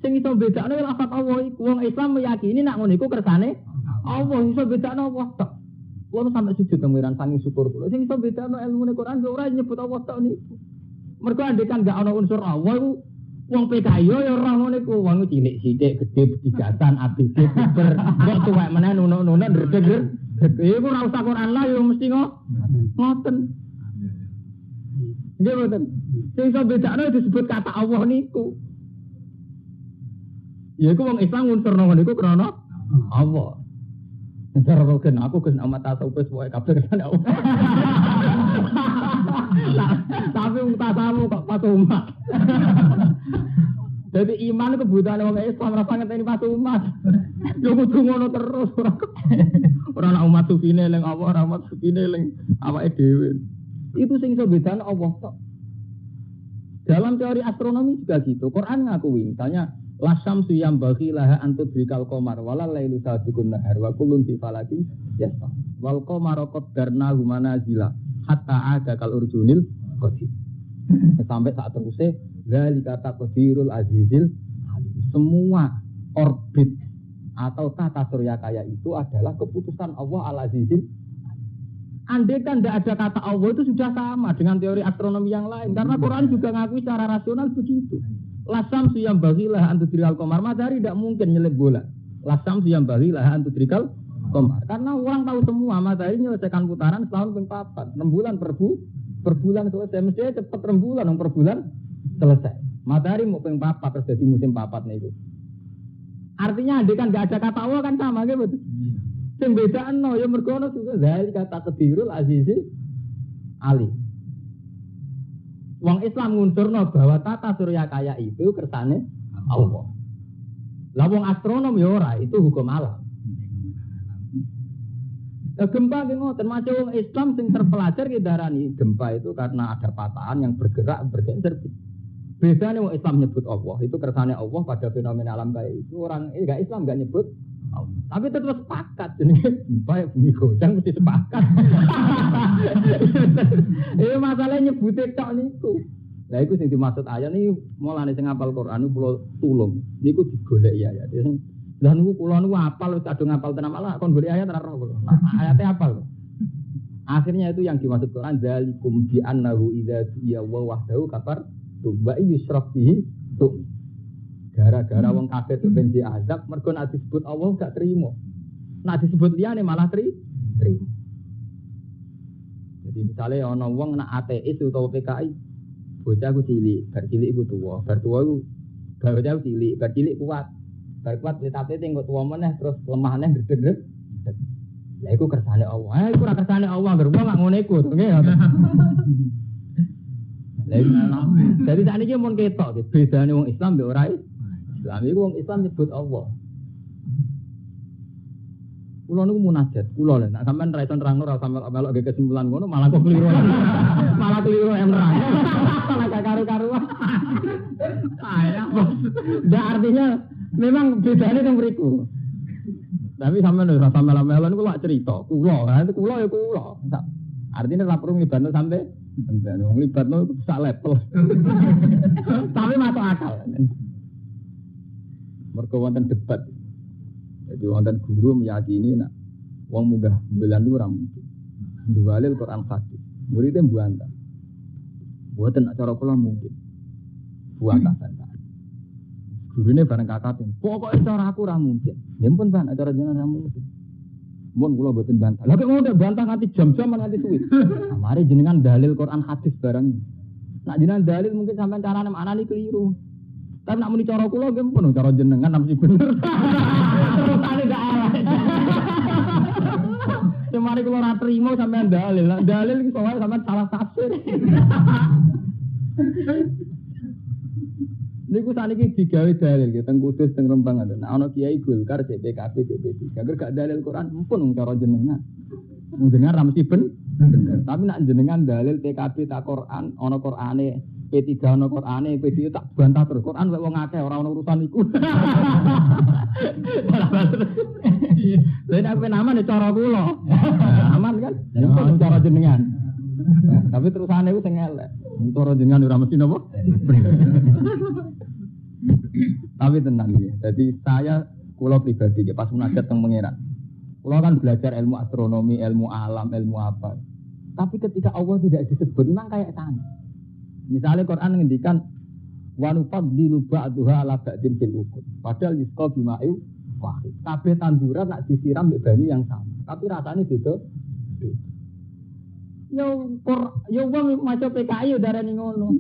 A: Sing iso bedakno lafaz Allah iku wong Islam meyakini nek ngono iku kersane Allah iso bedakno Allah tok. Kulo sampe sujud pengiran sangi syukur kulo. Sing iso bedakno ilmune Quran yo ora nyebut Allah tok niku. Mergo andekan gak ana unsur Allah iku wong PKI yo ora ngono iku, wong cilik sithik gedhe digatan ABG ber kok tuwek meneh nunuk-nunuk ndredeg. Iku ora usah Quran lah yo mesti ngoten. Nggih mboten. Sing iso bedakno disebut kata Allah niku. Ya iku wong Islam unsurno ngono iku krana Allah. Cara rogen aku Gus amat tasawuf wae kabeh kan Allah. Tapi mutasamu kok pas umat. Jadi iman kebutuhan wong Islam rasa ngeteni pas umat. Yo kudu ngono terus ora ana umat sufine ning apa ora umat sufine ning awake dhewe. Itu sing iso bedane Allah tok. Dalam teori astronomi juga gitu. Quran ngakui misalnya lasam suyam bagi laha antut bikal komar wala lailu sabiqun nahar wa kullun fi falaki yasbah wal qamara qaddarna humana zila hatta ada kal urjunil qadim. Sampai saat terusnya zalika taqdirul azizil alim. Semua orbit atau tata surya kaya itu adalah keputusan Allah al-azizil. Andai kan tidak ada kata Allah itu sudah sama dengan teori astronomi yang lain. Karena Quran juga ngakui secara rasional begitu. Lasam suyam bagilah antudrikal komar. Matahari tidak mungkin nyelip bola. Lasam suyam bagilah antudrikal komar. Karena orang tahu semua matahari menyelesaikan putaran setahun peng-4. 6 bulan per bulan selesai. Mestinya cepat 6 bulan per bulan selesai. Matahari mau peng-4 terus jadi musim 4 itu. Artinya andai kan tidak ada kata Allah kan sama gitu. Sing bedakno ya mergo ana dari kata kedirul azizil ali. Wong Islam ngunsurno bahwa tata surya kaya itu kersane Allah. Lah wong astronom ya ora, itu hukum alam. Gempa ki ngoten, termasuk wong Islam sing terpelajar ki darani gempa itu karena ada patahan yang bergerak bergeser. Bedane wong Islam nyebut Allah, itu kersane Allah pada fenomena alam kaya itu. Orang enggak Islam enggak nyebut Allah. Tapi tetap sepakat jenenge baik bumi goncang mesti sepakat. Masalahnya nyebute tok niku. Lah iku sing dimaksud ayat niki mulane sing hafal Quran kula tulung. Niku digoleki ayat. Lah niku kula niku hafal wis kadung hafal tenan malah kon golek ayat ora roh. Ayate hafal. Akhirnya itu yang dimaksud Quran zalikum bi annahu idza ya wahdahu kafar tuba yusraf bihi tu. Gara-gara wong kafir itu benci azab, mergo nek disebut Allah gak terima. Nek disebut liyane malah terima. Jadi misalnya ana wong nek ateis utawa PKI, bocah ku cilik, bar cilik iku tuwa, bar tuwa iku bocah cilik, bar cilik kuat. Bar kuat tapi engko tuwa meneh terus lemah meneh gede-gede. Lah iku kersane Allah. Iku ora kersane Allah, gerbo mak ngene iku to nggih. Jadi sakniki mun ketok bedane wong Islam mbek ora Islam itu wong Islam nyebut Allah. Kulo niku munajat, kulo lho nek sampean ra iso nerangno ora sampe melok ge kesimpulan ngono malah kok keliru. Malah keliru yang nerang. Malah gak karu-karuan. Ayah bos. Artinya memang bedane teng mriku. Tapi sampean ora sampe melok niku lak cerita. Kulo, itu kulo ya kulo. Artinya ora perlu nglibatno sampe wong nglibatno sak level. Tapi masuk akal. Mergo wonten debat. Jadi wonten guru meyakini nak wong munggah bulan itu ora mungkin. Duwalil Quran hadis. Muridé mbuantah. Mboten nak cara kula mungkin. Buantasan. Gurune bareng kakak. Pokoke cara aku ora mungkin. Ya pun Pak, cara jenengan ora mungkin. mun kula mboten bantah. Lah kok udah bantah nganti jam-jam nganti suwi. Nah, mari jenengan dalil Quran hadis bareng. Nak jenengan dalil mungkin sampean carane maknane keliru. Tapi nak muni cara kula nggih pun cara jenengan mesti bener. Terusane gak elek. Semari kula ora trimo sampean dalil. Dalil iki soalnya sampean salah tafsir. Niku saniki digawe dalil nggih teng Kudus teng Rembang ngoten. Nek ana kiai Golkar CPKB CP3. Agar gak dalil Quran pun cara jenengan. Jenengan ra mesti bener. Tapi nak jenengan dalil TKB tak Quran, ana Qurane, P3 ana Qurane, P2 tak bantah terus. Quran wek wong akeh ora ono urusan iku. Lha nek penaman cara kula. Aman kan? Niku cara jenengan. Tapi terusane iku sing elek. Cara jenengan ora mesti napa? Tapi tenang ya. Jadi saya kula pribadi pas munajat teng pangeran. Kula kan belajar ilmu astronomi, ilmu alam, ilmu apa. Tapi ketika Allah tidak disebut memang kayak tanah. Misalnya Quran ngendikan wa nufaddilu ba'daha 'ala ba'din fil ukul. Padahal yusqa bima'u wahid. Kabeh tanduran nak disiram mbek banyu yang sama. Tapi rasanya beda. Yo wong maca PKI darani ngono.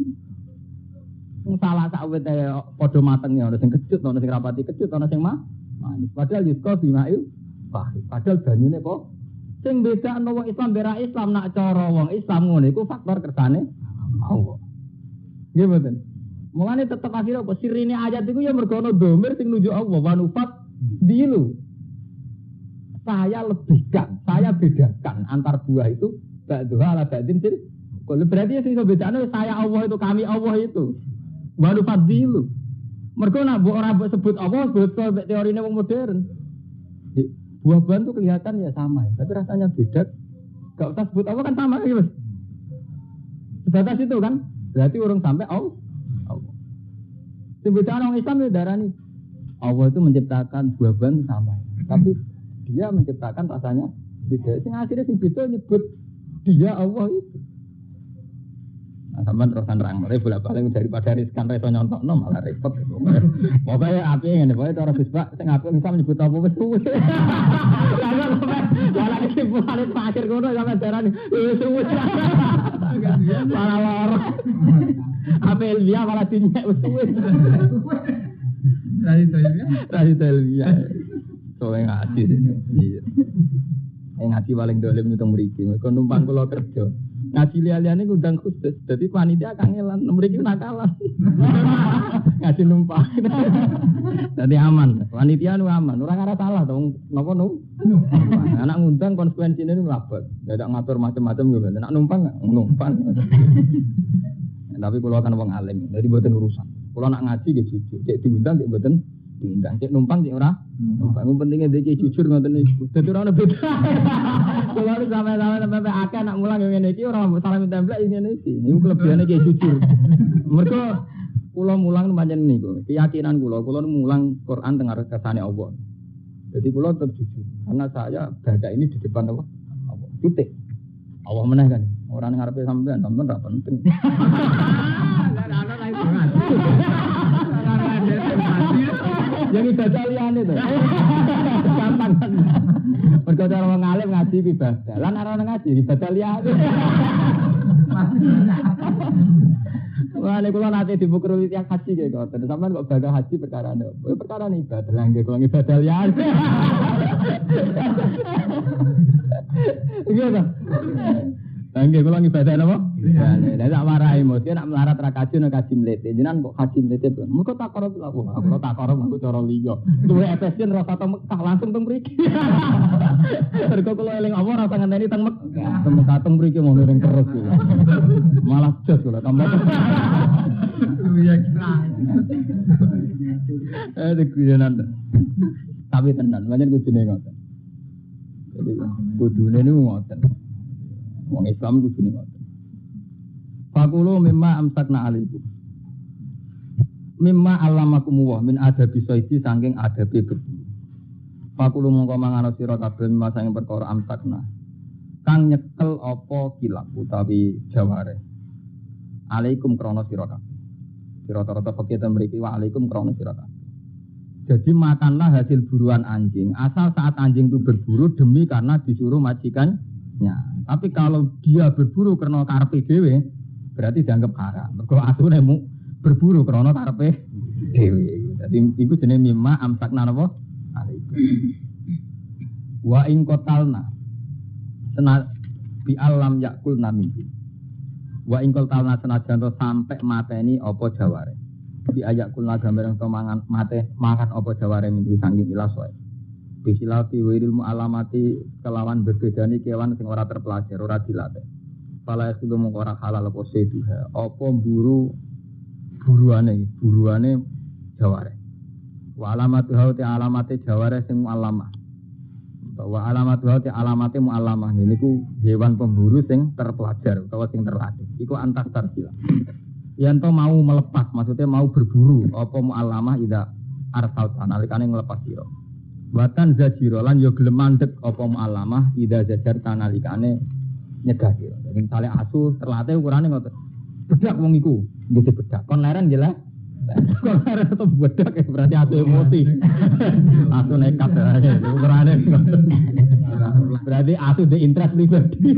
A: Salah sak wit padha mateng ya, ana sing kecut, ana sing rapati kecut, ana sing manis. Padahal yusqa bima'u wahid. Padahal banyune kok sing bedakno wong Islam bera Islam nak cara wong Islam ngono iku faktor kersane Allah. Nggih mboten. Mulane tetep akhire apa sirine ayat iku ya mergo ana domir sing nuju Allah wa nufat dilu. Saya lebihkan, saya bedakan antar dua itu ba'dha ala ba'din sir. Kalau berarti sing iso bedakno saya Allah itu kami Allah itu. Wa nufat dilu. Mergo nak mbok ora mbok sebut Allah betul teorine wong modern. Buah-buahan itu kelihatan ya sama ya, tapi rasanya beda. Gak usah sebut apa kan sama ya mas. Sebatas itu kan, berarti orang sampai Allah. Sebetulnya orang Islam ya darani Allah itu menciptakan buah-buahan sama, tapi dia menciptakan rasanya beda. Sing akhirnya sing beda nyebut dia Allah itu. Nah, sampean terusan rang, bolak-balik daripada riskan reso nyontokno malah repot. Pokoke api ngene, pokoke cara bisbak sing apik misal nyebut apa wis suwe. Lah iki bukan pakir ngono sampe darani wis suwe. Malah loro. Apel dia malah dinyek wis suwe. Tadi telvia. Soe ngaji. Iya. Ngaji paling dolim itu mriki. Mergo numpang kula kerja. Ngaji liya-liyane ngundang khusus. Dadi panitia kangelan, mriki nakalan. Ngaji numpang. Dadi aman. Panitia nu aman. Ora ngarep salah to. Napa nu? Anak ngundang konsekuensine nu labet. Dadak ngatur macam-macam yo. Nek numpang numpang. Tapi kula kan wong alim. Dadi mboten urusan. Kula nak ngaji nggih jujur. Cek diundang nggih mboten diundang. Cek numpang cek ora. Numpang pentingnya iki jujur ngoten niku. Dadi ora ono beda. Kula sampe akeh nak mulang ngene iki ora salah template ngene iki. Niku kelebihane iki jujur. Mergo kula mulang pancen niku. Keyakinan kula mulang Quran teng arep kersane Allah. Jadi kula tetep jujur. Karena saya berada ini di depan Allah. Titik. Allah meneh kan. Ora ning ngarepe sampean ora penting. Ana lha iku. Jadi baca liane to. Gampang kan. Mergo cara wong alim ngaji ibadah. Lan ora ngaji ibadah liane. Wah, nek kula nate dibukruli tiyang haji nggih kok. Sampeyan kok bakal haji perkara napa? Perkara ibadah. Lah nggih kula ibadah liane. Iya ta? Nggih kula ibadah napa? Lah tak warai mesti nek melarat ra kaji nek kaji mlete. Jenengan kok kaji mlete. Muga tak karo aku tak karo aku cara liya. Duwe efisien rasa teng Mekah langsung teng mriki. Mergo kula eling apa rasa ngenteni teng Mekah. Teng Mekah teng mriki mau ning terus. Malah jos kula tambah. Iya kira. Dikuyenan. Tapi tenan, pancen kudune ngoten. Jadi kudune niku ngoten. Wong Islam kudune ngoten. Fakulu mimma amsakna alaikum. Mimma allamakumullah min adabi saidi saking adabi bebu. Fakulu mongko mangan sira kabeh mimma saking perkara amsakna. Kang nyekel apa kilap utawi jaware. Alaikum krana sira kabeh. Sira rata-rata fakih ten mriki wa alaikum krana sira kabeh. Jadi makanlah hasil buruan anjing. Asal saat anjing itu berburu demi karena disuruh majikannya. Tapi kalau dia berburu karena karepe dhewe, berarti dianggap haram. Mergo asune berburu karena karepe dhewe. Jadi iku jenenge mimma amsakna napa? Wa in qatalna bi alam yakul namin. Wa in qatalna senajan to sampai mateni apa jaware. Di ayak kulna gambar to mangan mate makan apa jaware minggu sanging ilas wae. Bisilati wiril alamati kelawan berbedane kewan sing ora terpelajar, ora dilatih. Fala itu mung ora halal apa seduha. Apa buruane jaware. Wa alamatu hauti alamate jaware sing muallamah. Wa alamatu hauti alamate muallamah niku hewan pemburu sing terpelajar utawa sing terlatih. Iku antas tarsila. Yanto mau melepas, maksudnya mau berburu. Apa mu'alamah ida arsal tanalikane ngelepas sira. Watan zajiro lan yo gelem mandeg apa mu'alamah ida zajar tanalikane nyegah sira. Jadi misale asu terlatih ukurane ngoten. Bedak wong iku, nggih bedak. Kon leren nggih lah. Kon leren tetep bedak berarti asu emosi. Asu nekat ukurane. Berarti asu the interest liberty.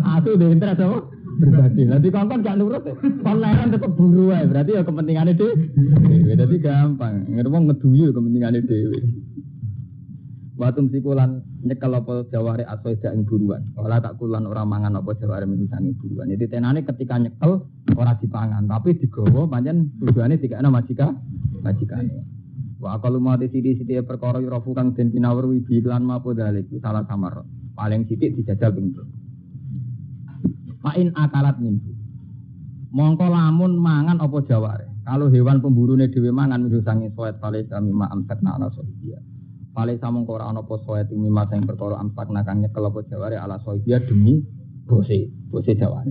A: Aku udah interest apa? Berbagi. Nanti kongkong gak nurut ya. Konleran tetap buru aja. Berarti ya kepentingannya dewe. Jadi gampang. Ngerti ngeduyu kepentingannya dewe. Watum sikulan nyekel apa jaware asoi ing buruan. Ora tak kulan ora mangan apa jaware misangi buruan. Jadi tenane ketika nyekel ora dipangan, tapi digawa pancen tujuane dikene majikane. Wa kalau mau sithik-sithik perkara yurafu kang den pinawruhi bi lan mapo dalik salah samar. Paling sithik dijajal ping 3. Pain akalat min. Mongko lamun mangan apa jaware. Kalau hewan pemburune dhewe mangan mido sange soet pale sami ma amsakna ala sohia. Pale samongko ora ana apa soet ing mimma sing perkara amsakna kang nyekel apa jaware ala sohia demi bose jaware.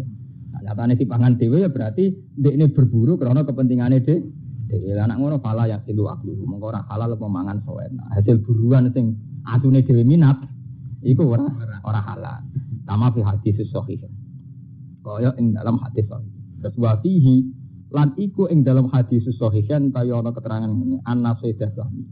A: Nah, nyatane dipangan dhewe ya berarti ndekne berburu karena kepentingane dhewe. Anak ngono pala yang silu aklu, mongko ora halal apa mangan soet. Nah, hasil buruan sing atune dhewe minat, iku ora halal. Sama fi hadis sahih. Kaya ing dalam hadis sahih. Terus wa fihi lan iku ing dalam hadis sahih kan kaya ana keterangan ngene, an-nasaidah sahih.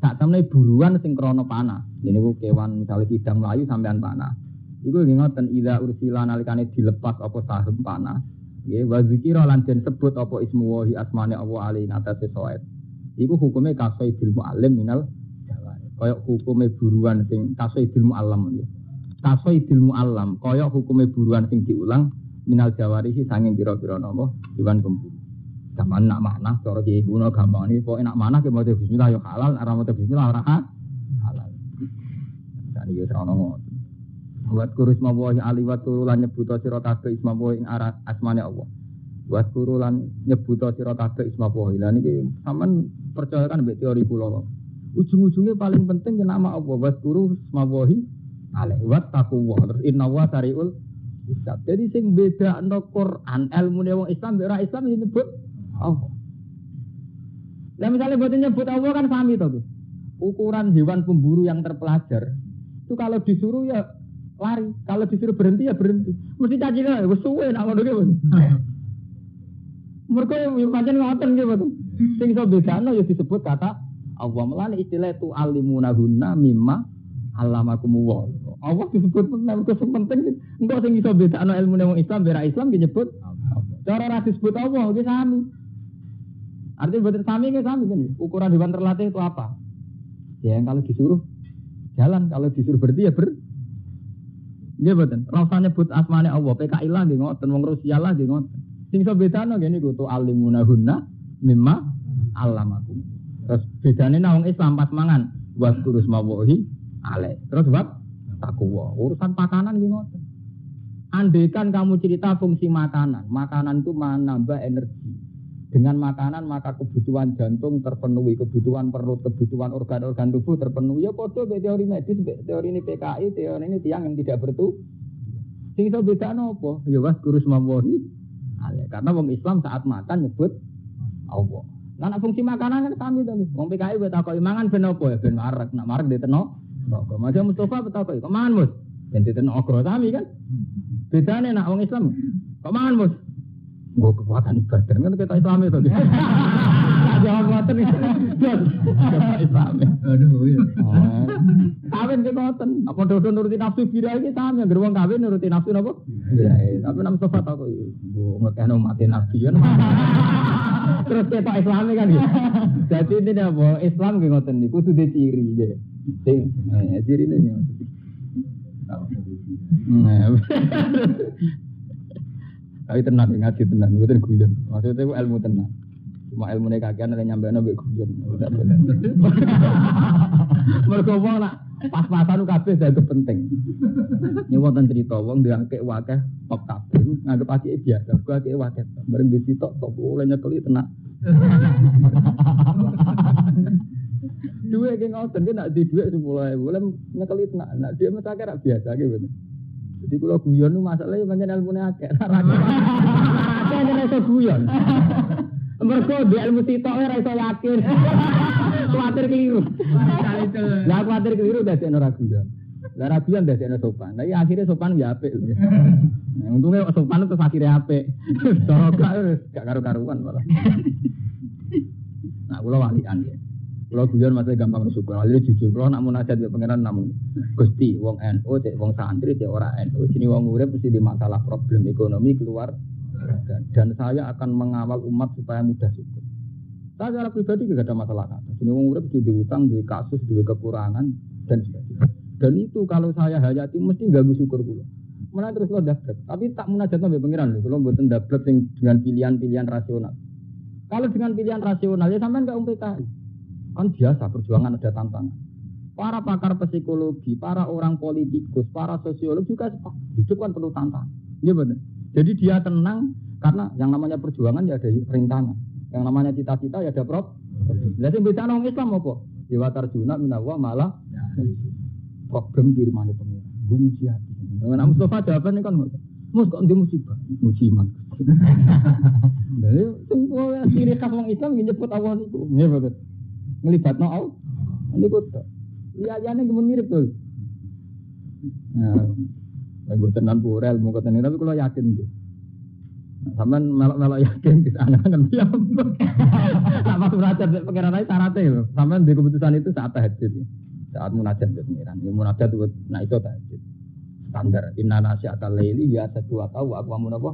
A: Sak temene buruan sing krana panah. Ngene ku kewan misale kidang mlayu sampean panah. Iku nggih ngoten idza ursila nalikane dilepas apa sahum panah. Nggih wa zikira lan den sebut apa ismu wahi asmane Allah ali ngatasi soet. Iku hukume kasaidil muallim minal jawari. Kaya hukume buruan sing kasaidil muallam nggih. Kasaidil muallam kaya hukume buruan sing diulang minal jawari sing sanging pira-pira napa hewan pemburu. Gampang nak manah cara iki guna gampang iki pokoke nak manah ke maca bismillah ya halal, ora maca bismillah ora halal. Jadi yo ora ono. Buat kurus mawahi ali wa turulan nyebuta sira kabeh isma wa ing arat asmane Allah. Buat turulan nyebuta sira kabeh isma wa. Lah niki sampean percaya kan mbek teori kula. Ujung-ujungnya paling penting ya nama Allah. Buat kurus mawahi ali wa taqwa. Terus inna wa sariul hisab. Jadi sing bedakno Quran ilmune wong Islam mbek ora Islam ya nyebut Allah. Lah misalnya buat nyebut Allah kan sami to. Ukuran hewan pemburu yang terpelajar itu kalau disuruh ya lari, kalau disuruh berhenti ya berhenti. Mesti cacile wis suwe nak ngono ki. Mergo pancen ngoten nggih, Pak. Sing iso bedano ya disebut kata Allah. Melane istilah itu alimunahunna mimma allamakumullah. Allah disebut mergo sing penting engko sing iso bedano ilmune wong Islam bera Islam disebut cara ra disebut Allah ki sami. Artinya boten sami ki sami kan. Ukuran hewan terlatih itu apa? Ya kalau disuruh jalan, kalau disuruh berhenti ya nggih mboten. Rasane nyebut asmane Allah, PKI lah nggih ngoten, wong Rusia lah nggih ngoten. Sing iso bedano ngene iku tu alimunahunna mimma allamakum. Terus bedane nang wong Islam pas mangan wa kurus mawahi ale. Terus bab takwa. Urusan makanan nggih ngoten. Andaikan kamu cerita fungsi makanan, makanan itu menambah energi. Dengan makanan maka kebutuhan jantung terpenuhi, kebutuhan perut, kebutuhan organ-organ tubuh terpenuhi. Ya padha teori medis, teori ini PKI, teori ini tiang yang tidak bertu. Sing iso bedakno apa? Ya was kurus mawahi. Karena wong Islam saat makan nyebut Allah. Lah nek fungsi makanan kan sami to. Wong PKI wis takoki mangan ben apa ya ben marek. Nek marek diteno. Kok macam Mustafa takoki, kok mangan Mus? Ben diteno ogro sami kan. Bedane nek wong Islam, kok mangan Mus? Gue kekuatan ibadah kan kita Islam itu. Jawab ngoten iki. Islam.
B: Aduh ya.
A: Kawin ki ngoten. Apa dodo nuruti nafsu bira iki sami anggere wong kawin nuruti nafsu napa? Bira. Tapi nang Mustafa tak kok ngekeno mati nabi kan. Terus ketok Islame kan ya. Dadi ini apa? Islam ki ngoten niku kudu diciri ya. Sing cirine ngoten. Tapi tenang ngaji tenang, bukan guyon. Maksudnya itu ilmu tenang. Cuma ilmu kakean ada nyampe nabi guyon. Mereka wong nak pas-pasan kabeh itu penting. Ini wonten cerita wong diangke wakeh tok kabeh nganggep akeh biasa. Gua akeh wakeh. Bareng disitok tok oleh nyekeli tenang. Duwe ki ngoten ki nak di dhuwit 10.000 oleh nyekeli tenang. Nak dia mesake ra biasa ki bener. Jadi kalau guyon itu masalahnya banyak ilmu akeh. Akeh nek iso guyon. Mergo di ilmu sitok ora iso yakin. Kuwatir keliru. Lah kuwatir keliru dadi ora guyon. Lah ra guyon dadi sopan. Lah akhirnya sopan ya apik. Untungnya sopan terus akhirnya apik. Cara gak karu-karuan malah. Nah, kula walian ya. Kalau guyon masih gampang bersyukur, akhirnya jujur. Kalau nak munajat di pangeran namun Gusti, wong NU, wong santri, orang NU. Jadi wong urip mesti di masalah problem ekonomi keluar. Dan saya akan mengawal umat supaya mudah syukur. Saya secara pribadi tidak ada masalah kata. Jadi wong urip di utang, di kasus, di kekurangan dan sebagainya. Dan itu kalau saya hayati mesti ganggu syukur kula. Mulai terus lo dablek, tapi tak munajat sampai pangeran. Kalau mboten dablek dengan pilihan-pilihan rasional. Kalau dengan pilihan rasional ya sampean enggak PKI. Kan biasa perjuangan ada tantangan. Para pakar psikologi, para orang politikus, para sosiolog juga hidup kan perlu tantangan. Iya benar. Jadi dia tenang karena yang namanya perjuangan ya ada rintangan. Yang namanya cita-cita ya ada problem. Lah sing beda nang Islam apa? Dewa tarjuna minawa malah problem kirimane pengira. Gumuji hati. Nah Mustafa jawabannya kan mus kok ndi musibah? Musiman. Jadi semua ciri khas wong Islam nyebut Allah niku. Nggih betul. Ngelibatno Allah. Niku to. Liyane mirip to. Nah, lha tenan purel mung ketene tapi kula yakin iki. Sampeyan melok-melok yakin angan-angan piye. Sama munajat pengiran ae syaratnya lho. Sampeyan di keputusan itu saat tahajud. Saat munajat pengiran. Ya munajat itu nek iso tahajud. Standar inna nasiatal laili ya satu atau aqwamun apa?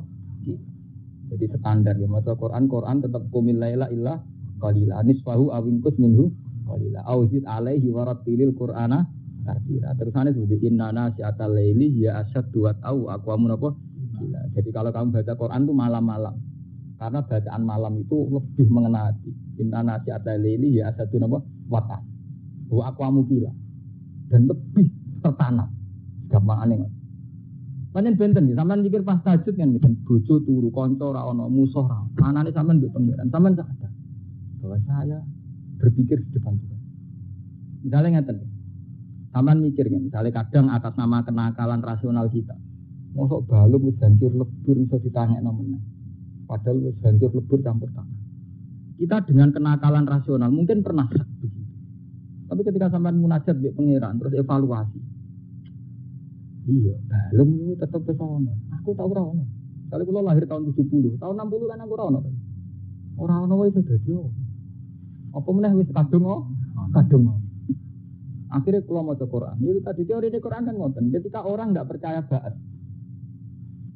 A: Jadi standar ya maca Quran tetap qumil laila illa qalila nisfahu awingkus minhu qalila auzid alaihi warattilil qur'ana tartila. Terusane sebut inna nasiatal laili ya asyaddu wa au aqwamun apa gila. Jadi kalau kamu baca Quran itu malam-malam karena bacaan malam itu lebih mengena hati. Inna nasiatal laili ya asyaddu apa wa wa aqwamu gila dan lebih tertanam gampangane. Panen benten iki sampean mikir pas tahajud kan ngeten bojo turu kanca ora ana musuh ora anane sampean mbek pengiran sampean sadar bahwa saya berpikir di depan Tuhan. Misalnya ngeten, sampean mikir kan, misalnya kadang atas nama kenakalan rasional kita, mosok balung wis hancur lebur iso ditanyakno meneh. Padahal wis hancur lebur campur tangan. Kita dengan kenakalan rasional mungkin pernah begitu. Tapi ketika sampean munajat mbek pangeran terus evaluasi. Iya, balung itu tetep wis ono. Aku tau ora ono. Kali kula lahir tahun 70, tahun 60 kan aku ora ono. Ora ono wis dadi ono. Apa meneh wis kadung. Akhirnya kula maca Quran. Itu tadi teori di Quran kan ngoten. Ketika orang enggak percaya ba'ats.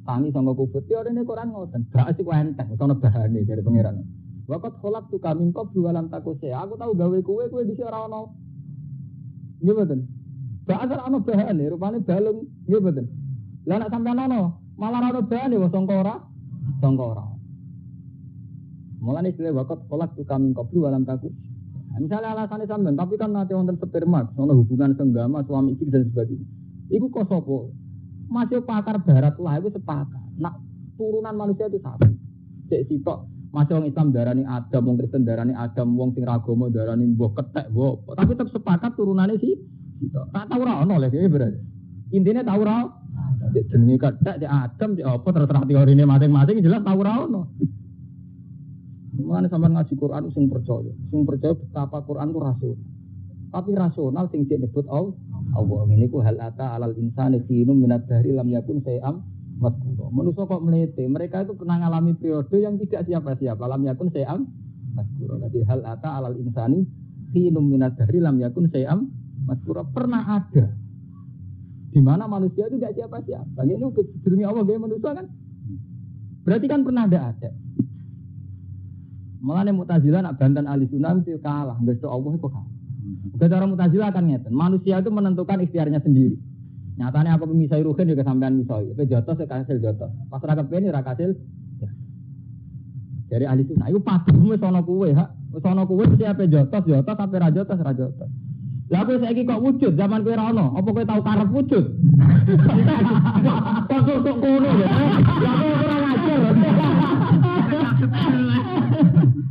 A: Tangi sanggo kubur teori di Quran ngoten. Ba'ats iku enteng, ono bahane dari pangeran. Waqat khalaqtu ka min qablu wa lam takuse. Aku tahu gawe kowe dhisik ora ono. Nggih mboten. Ba'ats ora ono bahane, rupane balung. Nggih mboten. Lah nek sampean ono, malah ora ono bahane wong sangka ora. Mulane istilah waqat khalaqtu ka min qablu wa lam takuse. Misalnya alasannya sampean, tapi kan nanti wonten sperma, ono hubungan senggama suami istri dan sebagainya. Iku kok sapa? Masih pakar barat lah itu sepakat. Nak turunan manusia itu sama. Cek sitok masih wong Islam darani Adam, wong Kristen darani Adam, wong sing ragama darani mbok ketek mbok. Tapi tetap sepakat turunane si sitok. Tak tahu ora ono lho iki berarti. Intine tahu ora. Jenenge ketek cek Adam cek apa terserah teorine masing-masing jelas tahu ora ono. Mulane sampean ngaji Quran sing percaya betapa Quran itu rasional. Tapi rasional sing disebut Allah. Ini ku hal ata alal insani sinum minad dari lam yakun sayam mazkura. Manusia kok melete, mereka itu pernah mengalami periode yang tidak siapa-siapa. Lam yakun syai'am mazkura. Jadi hal ata alal insani khinum minad dahri lam yakun syai'am mazkura. Pernah ada. Di mana manusia itu tidak siapa-siapa. Ini dunia Allah gaya manusia kan? Berarti kan pernah ada. Malah Mu'tazilah nak bantan ahli sunnah mesti kalah. Enggak itu Allah kok kalah. Cara Mu'tazilah akan ngeten. Manusia itu menentukan ikhtiarnya sendiri. Nyatanya aku memisai ruhin juga sampean misoi. Tapi jotos saya kasil jotos. Pas rakyat ini rakyat kasil. Dari ahli sunnah. Itu pasti sono kuwe hak. Sono kuwe mesti apa jotos apa rajotos. Lah kowe saiki kok wujud zaman kowe ra ono. Apa kowe tau karep wujud? Kok kok ngono ya. Lah kowe ora ngajar.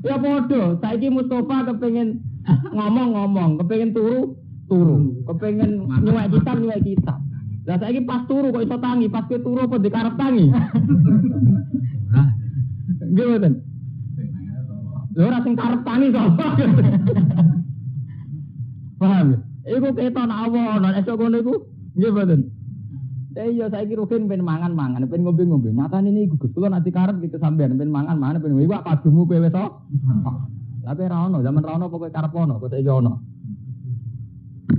A: Ya bodoh, saiki Mustafa kepengin ngomong, kepengin turu, kepengin nyuwek kitab. Lah saiki pas turu kok iso tangi, pas kowe turu apa dikarep tangi? Nggih mboten. Lha ora sing karep tangi sapa? Paham? Iku keton awon, nek esuk ngono iku nggih mboten. Iya saiki rugen pengen mangan, pengen ngombe-ngombe. Nyatane niku Gus, kula nanti karep iki sampean pengen mangan, pengen iku padumu kowe wis to. Lah kowe ra ono, zaman ra ono pokoke karep ono, kok saiki ono.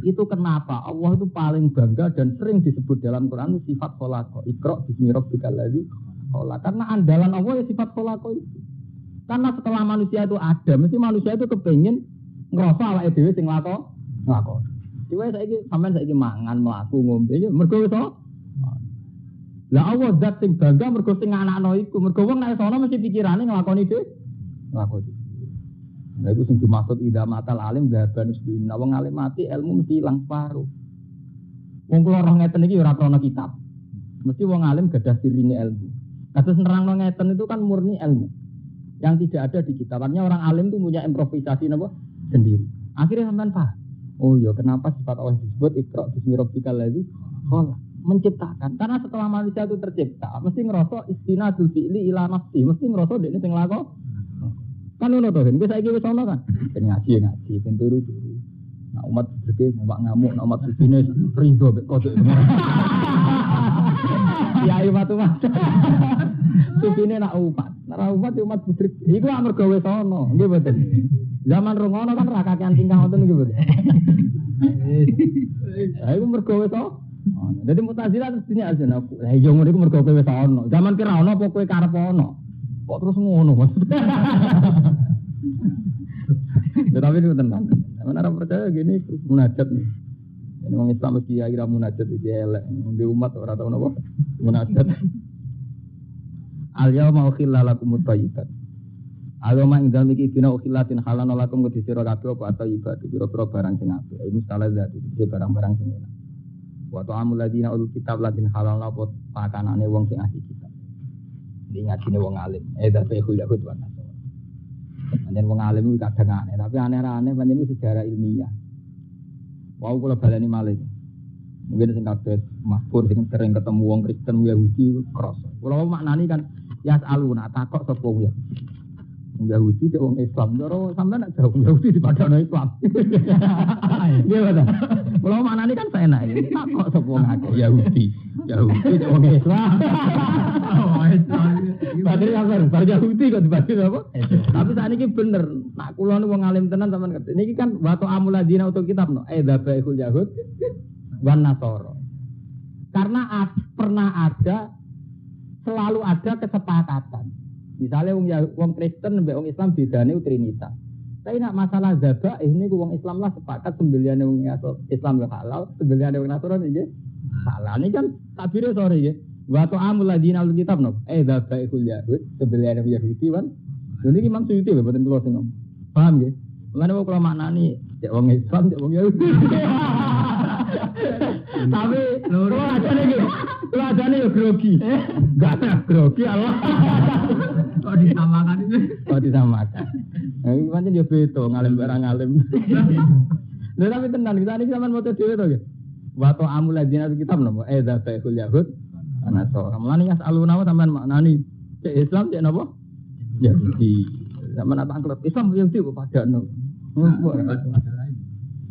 A: Itu kenapa Allah itu paling bangga dan sering disebut dalam Quran sifat kholaqah. Iqra bismi rabbikal ladzi khalaq. Karena andalan Allah ya sifat kholaqah itu. Karena setelah manusia itu ada, mesti manusia itu kepengin ngrasa awake dhewe sing nglakon. Diwe saiki sampean saiki mangan, mlaku, ngombe ya mergo wis to. Lah Allah zat sing bangga mergo sing anakno iku, mergo wong nek sono mesti pikirane nglakoni dhewe. Nglakoni. Lah iku sing dimaksud idza matal alim zaban isbin. Wong alim mati ilmu mesti ilang separuh. Wong kula roh ngeten iki ora krana kitab. Mesti wong alim gadah sirine ilmu. Kados nerangno ngeten itu kan murni ilmu. Yang tidak ada di kitab. Artinya orang alim itu punya improvisasi napa sendiri. Akhirnya sampean paham. Oh iya, kenapa sifat Allah disebut Iqra bismi rabbikal ladzi khalaq? Menciptakan. Karena setelah manusia itu tercipta, mesti ngerasa istinadul fi'li ila nafsi, mesti ngerasa dekne sing lakon. Kan ngono to, wis saiki wis ono kan. Ben ngaji, ben turu. Nah umat berke mbak ngamuk, umat sine rido mek kodok. Ya umat. Supine nak umat. Nek umat budrek. Iku amarga wis ono, nggih mboten. Zaman rungono kan ra kakean tingkah ngoten nggih mboten. Iku mergo wis ono. Jadi Mu'tazilah terus dunia aja aku. Lah iya ngono iku mergo kowe wis ono. Zaman kira ono apa kowe karep ono? Kok terus ngono maksudnya. Tapi itu tenang. Mana orang percaya gini munajat nih. Ini orang Islam mesti kira munajat itu elek. Di umat orang tahu napa? Munajat. Al-yauma ukhilla lakum at-thayyibat. Al-yauma indal miki dina ukhillatin halal lakum kudu sira kabeh apa at-thayyibat. Pira-pira barang sing apik. Ini salah zat itu barang-barang sing enak. Wa ta'amul ladina ulul kitab ladin halal apa pakanane wong sing ahli kitab. Iki ngajine wong alim. Eda sehul yahud wa nasara. Pancen wong alim iki kadang aneh, tapi aneh-aneh pancen iki sejarah ilmiah. Wau kula baleni malih. Mungkin sing kabeh makfur sing sering ketemu wong Kristen Yahudi krasa. Kula maknani kan yasaluna takok sapa wong Yahudi cek wong Islam. Loro sampean nek jauh Yahudi dipadano Islam. Nggih betul. Kula maknani kan enak iki. Takok sapa wong akeh Yahudi cek wong Islam. Oh, Islam. Padahal apa? Bar Yahudi kok dibagi apa? Tapi sakniki bener. Nak kula niku wong alim tenan sampean ngerti. Niki kan wa ta'amul ladina utul kitab no. Dzabahul yahud wan nasara. Karena pernah ada selalu ada kesepakatan. Misalnya wong Kristen mbek wong Islam bedane trinitas. Tapi nak masalah zabah ini wong Islam lah sepakat sembeliane wong Islam ya halal, sembeliane wong Nasrani nggih halal. Ini kan tabire sore nggih. Wa ta'amul ladina ul kitab no. Dzabahul yahud sembeliane Yahudi kan. Lha iki maksud itu lho boten kula sing ngomong. Paham nggih? Mulane kula maknani cek wong Islam cek wong Yahudi. Tapi loro adane yo grogi. Enggak ada grogi Allah. Kok disamakan itu? Kok disamakan. Nah, iki pancen yo beda ngalim barang ngalim. Lha tapi tenan kita niki sampean maca dhewe to nggih. Wa ta'amul ladina kitab napa? Dzabahul yahud ana sora. Mulane yasaluna sampean maknani cek Islam cek napa? Yahudi. Sampean apa angklep Islam Yahudi kok padano.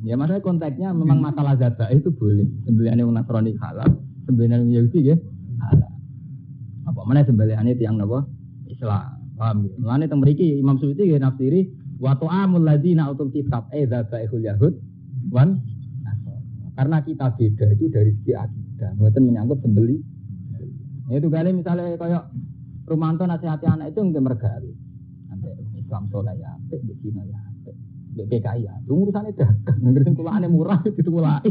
A: Ya maksudnya konteksnya memang masalah zabah itu boleh. Sembeliane wong Nasrani halal, sembeliane wong Yahudi nggih halal. Kok meneh sembelihane tiyang napa? Islam. Paham ya? Mulane teng mriki Imam Suyuti nggih nafsiri wa ta'amul ladzina utul kitab dzaba'ihul yahud wan nasara. Karena kita beda itu dari segi akidah, mboten menyangkut sembeli. Itu kali misalnya kayak Rumanto nasihati anak itu nggak mergawe. Sampai Islam soleh ya, sampai Cina ya, sampai PKI ya. Itu urusannya dagang, ngerti kulaannya murah itu kulai.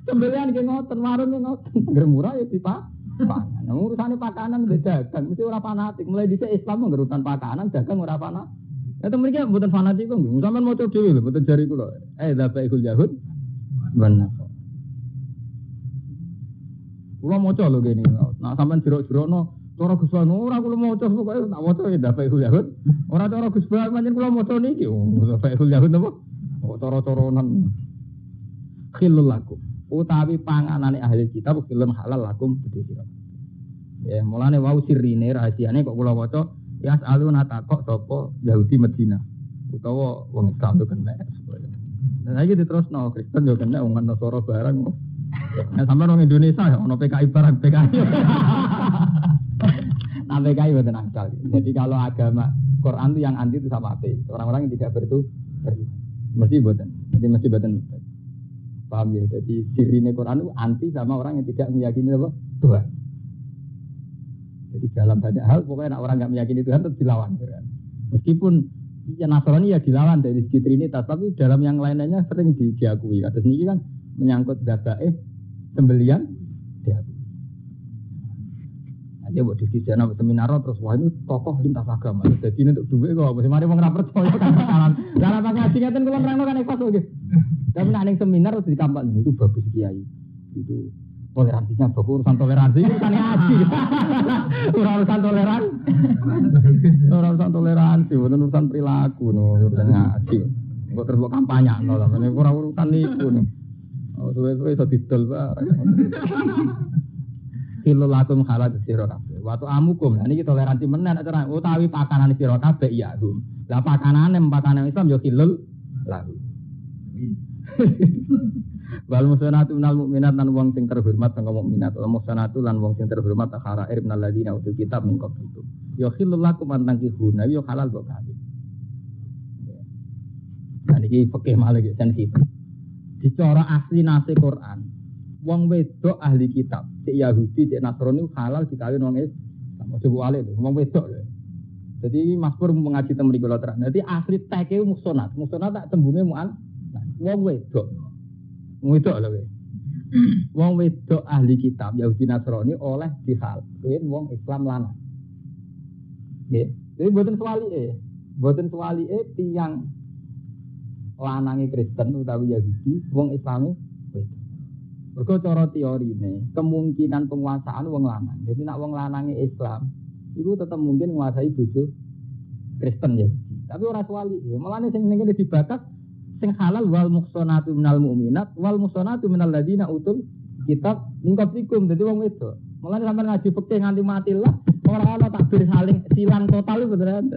A: Sembelian nggak ngoten, warungnya ngoten, nggak murah ya tipa. Pangan. Urusannya pakanan beda dagang, mesti orang fanatik. Mulai di Islam ngerutan pakanan, dagang orang fanatik. Itu mereka bukan fanatik kok, sampean mau coba dulu, bukan jari kulo. Dzaba'ihul yahud benar. Kulo maca lho kene. Nah sampean jero-jerono cara Gus Ban ora kulo maca pokoke tak maca ya Dzaba'ihul yahud. Ora cara Gus Ban pancen kulo maca niki. Dzaba'ihul yahud napa? Kok cara-caranan. Khilul lakum. Utawi panganane ahli kitab khilun halal lakum gede sira. Ya mulane wau sirine rahasiane kok kula waca ya aluna takok sapa Yahudi Medina utawa wong Islam yo kena. Nah iki diterusno Kristen yo kena wong Nasara barang. Nah sampeyan wong Indonesia ya ono PKI barang PKI. Nah PKI boten akal. Jadi kalau agama Quran itu yang anti itu sama ateis. Orang-orang yang tidak mesti boten. Jadi mesti boten. Paham ya? Jadi sirine Quran itu anti sama orang yang tidak meyakini apa? Tuhan. Jadi dalam banyak hal pokoknya orang nggak meyakini Tuhan tetap dilawan. Kan? Meskipun ya Nasrani ya dilawan dari segi Trinitas, tapi dalam yang lainnya sering diakui. Kata sendiri kan menyangkut dzaba'ih sembelian diakui. Nah, dia buat diskusi anak seminar terus wah ini tokoh lintas agama. Jadi ini untuk duit kok, masih mari mau ngerapet percaya kan bakalan. Dalam pas ngaji ngeten kula nerangno kan ikhlas lho. Tapi nek ning seminar terus dikampanye itu bagus kiai. Itu toleransinya bagus, urusan toleransi kan ngaji. Urusan toleransi. Urusan toleransi, bukan urusan perilaku urusan ngaji. Kok terus kampanye no lah, ora urusan niku nih. Oh, suwe-suwe iso didol bareng. Kilo lakum halal sira kabeh. Waktu amukum, nah niki toleransi menen acara utawi pakanan sira kabeh iya hum. Lah pakanane Islam yo kilul lalu. Wal musyanatu minal mukminat lan wong sing terhormat sangka mukminat. Wal musyanatu lan wong sing terhormat akharair minal ladina utul kitab min qablikum. Yo khilul lakum antangkihuna yo halal kok kabeh. Nah niki fikih malih sensitif. Dicara asli nase Quran, wong wedok ahli kitab, cek Yahudi, cek Nasrani halal dikawin wong Islam. Ojo wale lho, wong wedok lho. Jadi Masbur mengaji teng mriki kula terang. Dadi asli teke musonat tak tembunge mu'an. Wong wedok. Wong wedok lho kowe. Wong wedok ahli kitab Yahudi Nasrani oleh dihalin wong Islam lanang. Nggih. Jadi mboten swalike tiyang lanange Kristen utawi Yahudi, wong Islami wedok. Mergo cara teorine, kemungkinan penguasaan wong lanang. Jadi nak wong lanange Islam, iku tetap mungkin menguasai bojo Kristen ya. Tapi ora swali, mulane sing ngene dibatas sing halal wal muhsanatu minal mu'minat wal muhsanatu minal ladina utul kitab min qablikum. Dadi wong wedok. Mulane sampeyan ngaji fikih nganti mati lah, ora ana takbir saling silang total iku beneran.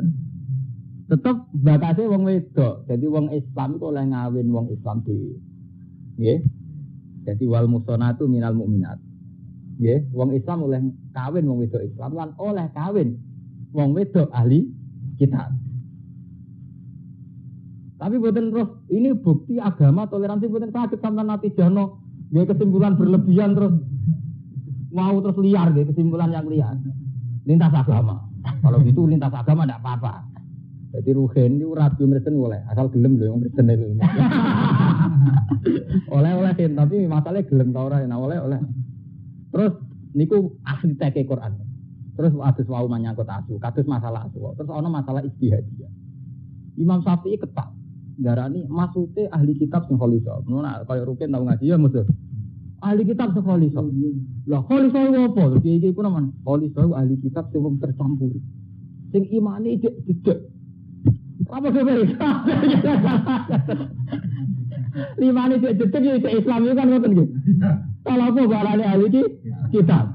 A: Tetep bakase wong wedok. Jadi wong Islam iku oleh ngawin wong Islam dhewe. Nggih. Jadi wal musonatu minal mukminat. Nggih, wong Islam oleh kawin wong wedok Islam lan oleh kawin wong wedok ahli kitab. Tapi boten terus ini bukti agama toleransi boten saged sampeyan natijano nggih kesimpulan berlebihan terus mau terus liar nggih kesimpulan yang liar. Lintas agama. Kalau gitu lintas agama ndak apa-apa. Jadi ruhen itu radio Kristen boleh, asal gelem loh yang Kristen itu. Oleh kan, tapi masalahnya gelem tau ora, nah oleh. Terus niku asli teke Quran. Terus adus wau menyangkut asu, kados masalah asu. Terus ana masalah ijtihadiyah. Imam Syafi'i ketak, darani maksude ahli kitab sing khalisa. Ngono kaya ruken tau ngaji ya musuh. Ahli kitab sing khalisa. Lah khalisa opo? Iki ku naman. Khalisa ahli kitab sing tercampur. Sing imane jejeg. Apa sebenarnya? Lima ini jedek ya Islam itu kan ngoten nggih. Kalau apa balane ahli kitab.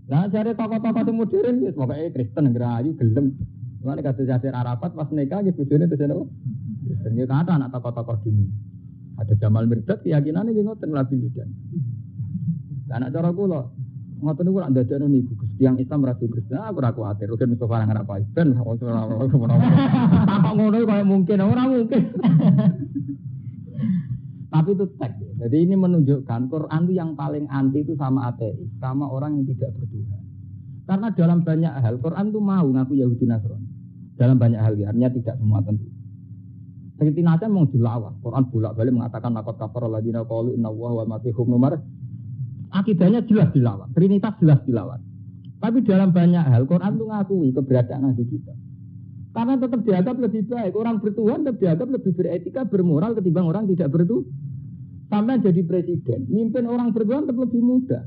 A: Lah jare tokoh-tokoh sing modern wis pokoke Kristen ngerayu gelem. Mulane kados Yasir Arafat pas nikah nggih bojone terus napa? Kristen nggih kata anak tokoh-tokoh dunia. Ada Jamal Mirdad keyakinane nggih ngoten Nabi Yudan. Lah anak cara kula Ngoten niku nak dadakno niku Gusti yang Islam ra Kristen aku ora kuwatir. Rugen mesti barang ora apa ben tak ngono kaya mungkin ora mungkin. Tapi itu teks. Jadi ini menunjukkan Quran itu yang paling anti itu sama ateis, sama orang yang tidak bertuhan. Karena dalam banyak hal Quran itu mau ngaku Yahudi Nasrani. Dalam banyak hal artinya tidak semua tentu. Seperti Nabi mau dilawan. Quran bolak-balik mengatakan laqad kafara alladziina qalu innallaha wal masiih ibnu Maryam. Akidahnya jelas dilawan, Trinitas jelas dilawan. Tapi dalam banyak hal Quran itu ngakui keberadaan Nabi kita. Karena tetap dianggap lebih baik. Orang bertuhan tetap dianggap lebih beretika, bermoral ketimbang orang tidak bertuhan. Sampai jadi presiden, mimpin orang bertuhan tetap lebih mudah.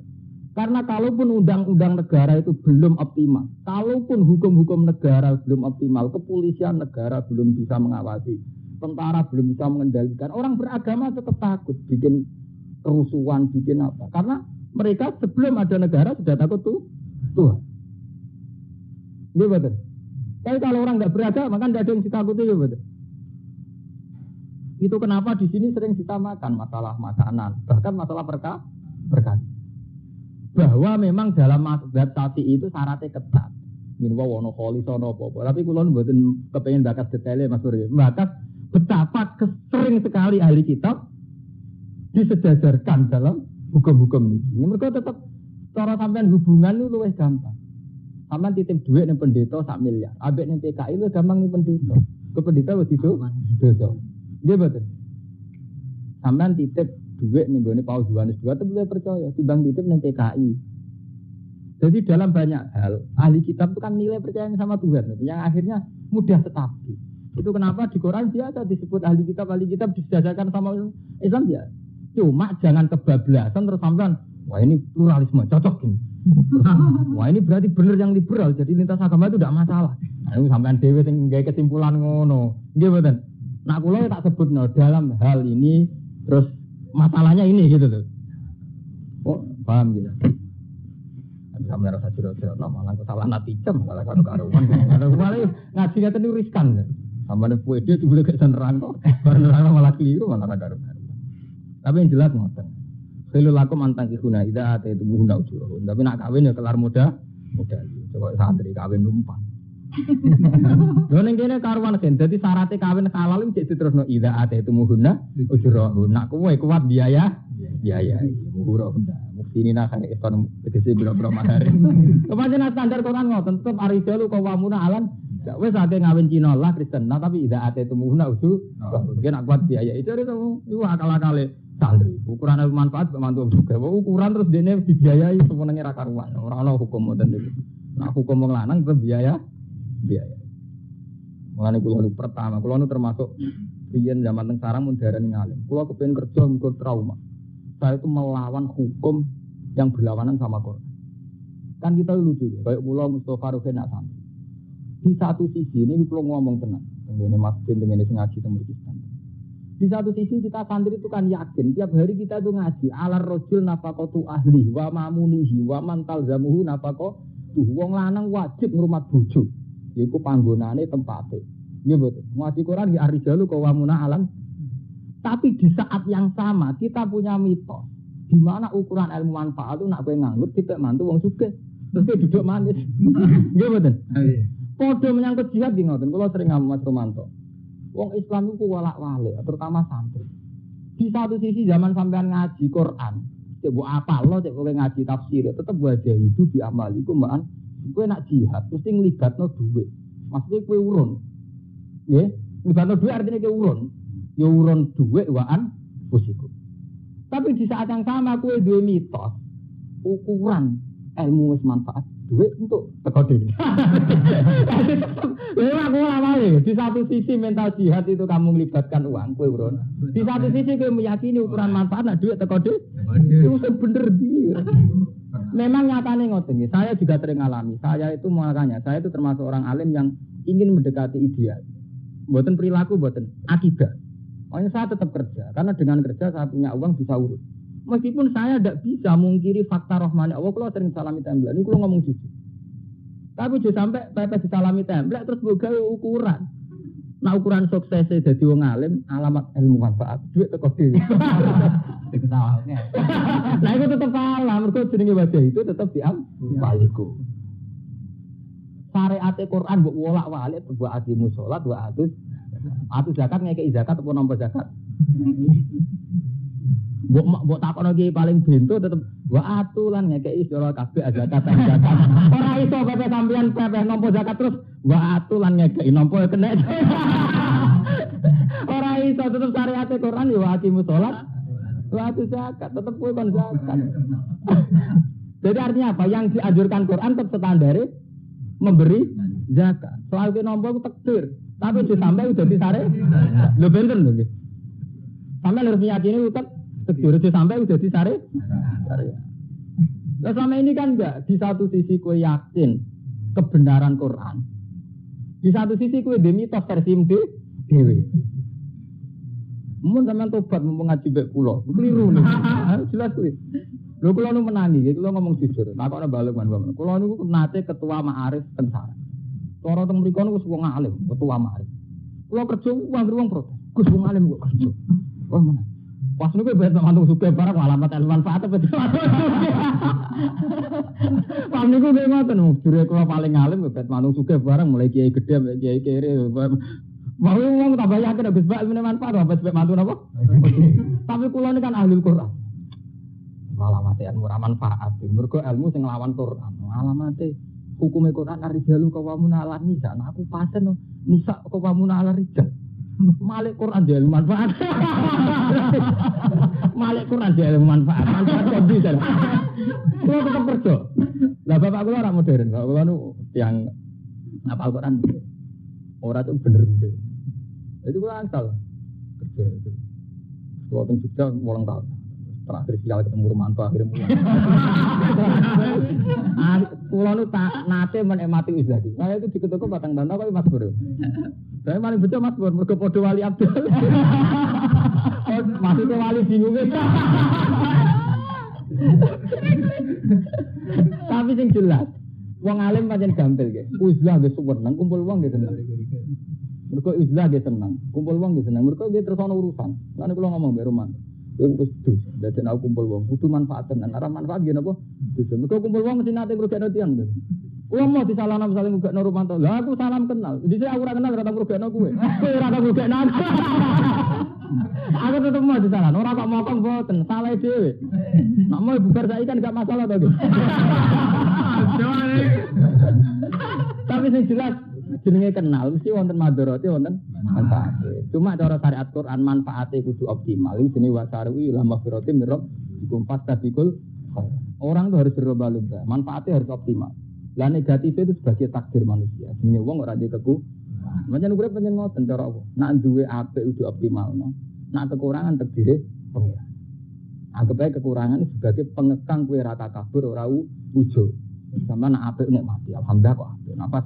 A: Karena kalaupun undang-undang negara itu belum optimal, kalaupun hukum-hukum negara belum optimal, kepolisian negara belum bisa mengawasi, tentara belum bisa mengendalikan, orang beragama tetap takut bikin kerusuhan, bikin apa. Karena mereka sebelum ada negara sudah takut Tuhan. Iya betul. Tapi kalau orang nggak beragama, kan tidak ada yang ditakuti, ya betul. Itu kenapa di sini sering disamakan masalah makanan, bahkan masalah berkah. Bahwa memang dalam mazhab Syafi'i itu syaratnya ketat. Minwa wono kholi sono apa. Tapi kula mboten kepengin bakas detaile Mas Surya. Bakas betapa sering sekali ahli kitab disejajarkan dalam hukum-hukum ini. Mereka tetap cara sampean hubungan itu luwih gampang. Sampean titip duit ning pendeta 1 miliar. Ambek ning PKI luwih gampang ning pendeta. Ke pendeta wis dosa. Nggih betul. Sampean titip duit ning gone Paus Yohanes II tetep percaya timbang titip ning PKI. Jadi dalam banyak hal ahli kitab itu kan nilai percayanya sama Tuhan yang akhirnya mudah stabil. Itu kenapa di Quran biasa disebut ahli kitab disejajarkan sama Islam ya. Cuma jangan kebablasan terus sampean wah ini pluralisme cocok ini. Wah ini berarti benar yang liberal jadi lintas agama itu tidak masalah. Nah, sampean dhewe sing gawe kesimpulan ngono. Nggih mboten. Nah kula tak sebutno dalam hal ini terus masalahnya ini gitu tuh. Oh, paham gitu. Bisa merasa jero-jero malah kesalahan atijem malah karo-karuan. Malah ngaji ngaten niku riskan. Sampeyan puede dibule gak nerang kok. Bar nerang malah keliru malah karo-karuan. Tapi yang jelas ngoten. Khilul lakum antang ikuna ida ate itu muhuna ujur. Tapi nak kawin ya kelar muda. Coba santri kawin numpang. Lho ning kene karuan kan. Dadi syaratnya kawin halal iki diterusno ida ate itu muhuna ujur. Nak kowe kuat biaya. Biaya muhura hunda. Muftinina kan iston tegese biro-biro mahar. Kepancen standar Quran ngoten tetep arijalu qawamuna alan. Wes ate ngawin Cina lah Kristen. Nah tapi ida ate itu muhuna ujur. Mungkin nak kuat biaya itu akal-akale santri. Ukuran manfaat mantu juga. Ukuran terus dene dibiayai semenenge ra karuan. Ora ana hukum ngoten niku. Nah hukum wong lanang tetep biaya. Mulane kula pertama, kula termasuk riyen zaman teng sarang mun darani ngalim. Kula kepengin kerja mikir trauma. Saya itu melawan hukum yang berlawanan sama Quran. Kan kita lucu ya, kayak kula Mustofa Ruhin nak santri. Di satu sisi ini kula ngomong tenang, ngene masjid ngene sing ngaji teng mriki. Di satu sisi kita santri itu kan yakin tiap hari kita itu ngaji alar rojul nafaqatu ahli wa mamunihi wa man talzamuhu nafaqatu wong lanang wajib ngrumat bojo yaiku panggonane tempate nggih betul ngaji Quran ya arijalu qawamuna alam tapi di saat yang sama kita punya mitos di mana ukuran ilmu manfaat itu nak kowe nganggur dipek mantu wong sugih terus kowe duduk manis nggih betul padha menyangkut jihad nggih ngoten kula sering ngomong Mas Romanto. Wong Islam itu walak-walik, terutama santri. Di satu sisi zaman sampean ngaji Quran, cek mbok apal lo, cek kowe ngaji tafsir, tetep wajah itu diamaliku mbaan. Kowe nak jihad mesti nglibatno dhuwit. Maksudnya kowe urun. Nggih, nglibatno dhuwit artinya kowe urun. Ya urun dhuwit waan pusiku. Tapi di saat yang sama kowe duwe mitos ukuran ilmu wis manfaat duit untuk teko dhewe. Lha aku awale di satu sisi mental jihad itu kamu melibatkan uang kowe urun. Di satu sisi kowe meyakini ukuran manfaat nek duit teko dhewe. Itu bener dia. Memang nyatane ngoten nggih. Saya juga sering alami. Saya itu makanya saya itu termasuk orang alim yang ingin mendekati ideal. Mboten perilaku, mboten akidah. Makanya saya tetap kerja karena dengan kerja saya punya uang bisa urus. Meskipun saya tidak bisa mungkiri fakta rahmani Allah, kalau sering salami template, ini kalau ngomong jujur. Tapi juga sampai pepes disalami template terus gawe ukuran. Nah ukuran suksesnya jadi wong alim alamat ilmu manfaat duit teko dhewe.
B: Diketawa.
A: Nah itu tetap salah, mergo jenenge wajah itu tetap diambaliku. Syariat Quran mbok wolak-walik buat adimu salat, buat atus zakat ngekeki zakat apa nampa zakat. Mbok takono iki paling bento tetep wa atulan ngekeki sira kabeh zakat. Ora iso pepe sampean pepe nampa zakat terus wa atulan ngekeki nampa kena. Ora iso tetep syariat Quran ya wa aqimus shalat wa atuz zakat tetep kowe kon zakat. Jadi artinya apa? Yang dianjurkan Quran tetap standare memberi zakat. Soal ki nampa ku takdir, tapi disampai udah disare. Lho benten lho nggih. Sampai harus meyakini utek takdir sampai udah disare. Nah selama ini kan enggak, di satu sisi kowe yakin kebenaran Quran. Di satu sisi kowe demi mitos versi dhewe. Mun sampean tobat ngaji mbek kula, keliru nih. Jelas kuwi. Lho kula nu menangi, kula ngomong jujur. Takokne balik man. Kula niku nate ketua Ma'arif Tensara. Cara teng mriku niku wong alim, ketua Ma'arif. Kula kerja wong protes. Gus wong alim kok kerja. Wah mana? Pas niku ben mantu sugih barang alamat ilmu manfaat apa. Pas niku nggih ngoten, jure kula paling alim ben mantu sugih barang mulai kiai gedhe mulai kiai kere. Mau wong tambah yakin Gus Bak ilmu manfaat apa sebab mantu napa? Tapi kula ini kan ahli Quran. Alamate ilmu manfaat. Mergo ilmu sing nglawan Quran. Alamate hukume Quran arijalu kawamun ala nisa. Nah aku pasen nisa kawamun ala rijal. Malik Quran dia ilmu manfaat. Malik Quran dia ilmu manfaat. Manfaat kok bisa. Kulo tetep kerja. Lah bapak kula ora modern. Bapak kula nu yang apa Quran. Ora tuh bener. Jadi kula angsal kerja itu. Kulo teng Jogja 8 tahun. Terakhir sial ketemu Romanto akhirnya mulai. Kulo nu nate menikmati izadi. Saya itu diketuk batang bantah kok Mas Bro. Saya paling betul Mas Bro, mergo padha Wali Abdul. Maksudnya wali bingung. Tapi sing jelas, wong alim pancen gampil nggih. Uzlah nggih seneng, kumpul wong nggih seneng. Mergo uzlah nggih seneng, kumpul wong nggih seneng. Mergo nggih terus ana urusan. Lan kula ngomong mbek Roman. Kowe wis dus, dadi aku kumpul wong, kudu manfaat tenan. Ora manfaat nggih napa? Dus. Mergo kumpul wong mesti nate ngrugekno tiyang. Kulo mau disalahno misalnya ngrugekno Romanto. Lah aku salam kenal. Dhisik aku ora kenal ora tau ngrugekno kowe. Kowe ora tau ngrugekno aku. Aku tetep mau disalahno, ora kok mokong boten, salah dhewe. Nek mau bubar saiki kan gak masalah to, Gus. Tapi sing jelas jenenge kenal mesti wonten madharate wonten manfaate. Cuma cara syariat Quran manfaate kudu optimal. Iki jenenge wasaru la maghfirati mirab dikumpas tabikul. Orang itu harus berlomba-lomba, manfaatnya harus optimal. Lah negatifnya itu sebagai takdir manusia. Jenenge wong ora dikeku. Macam urip pancen ngoten cara apa? Nak duwe apik kudu optimal, no. Nak kekurangan terdiri pengira. Anggap ae kekurangan sebagai pengekang kowe ora takabur, ora ujo. Sama nak apik nek mati, alhamdulillah kok apik. Napa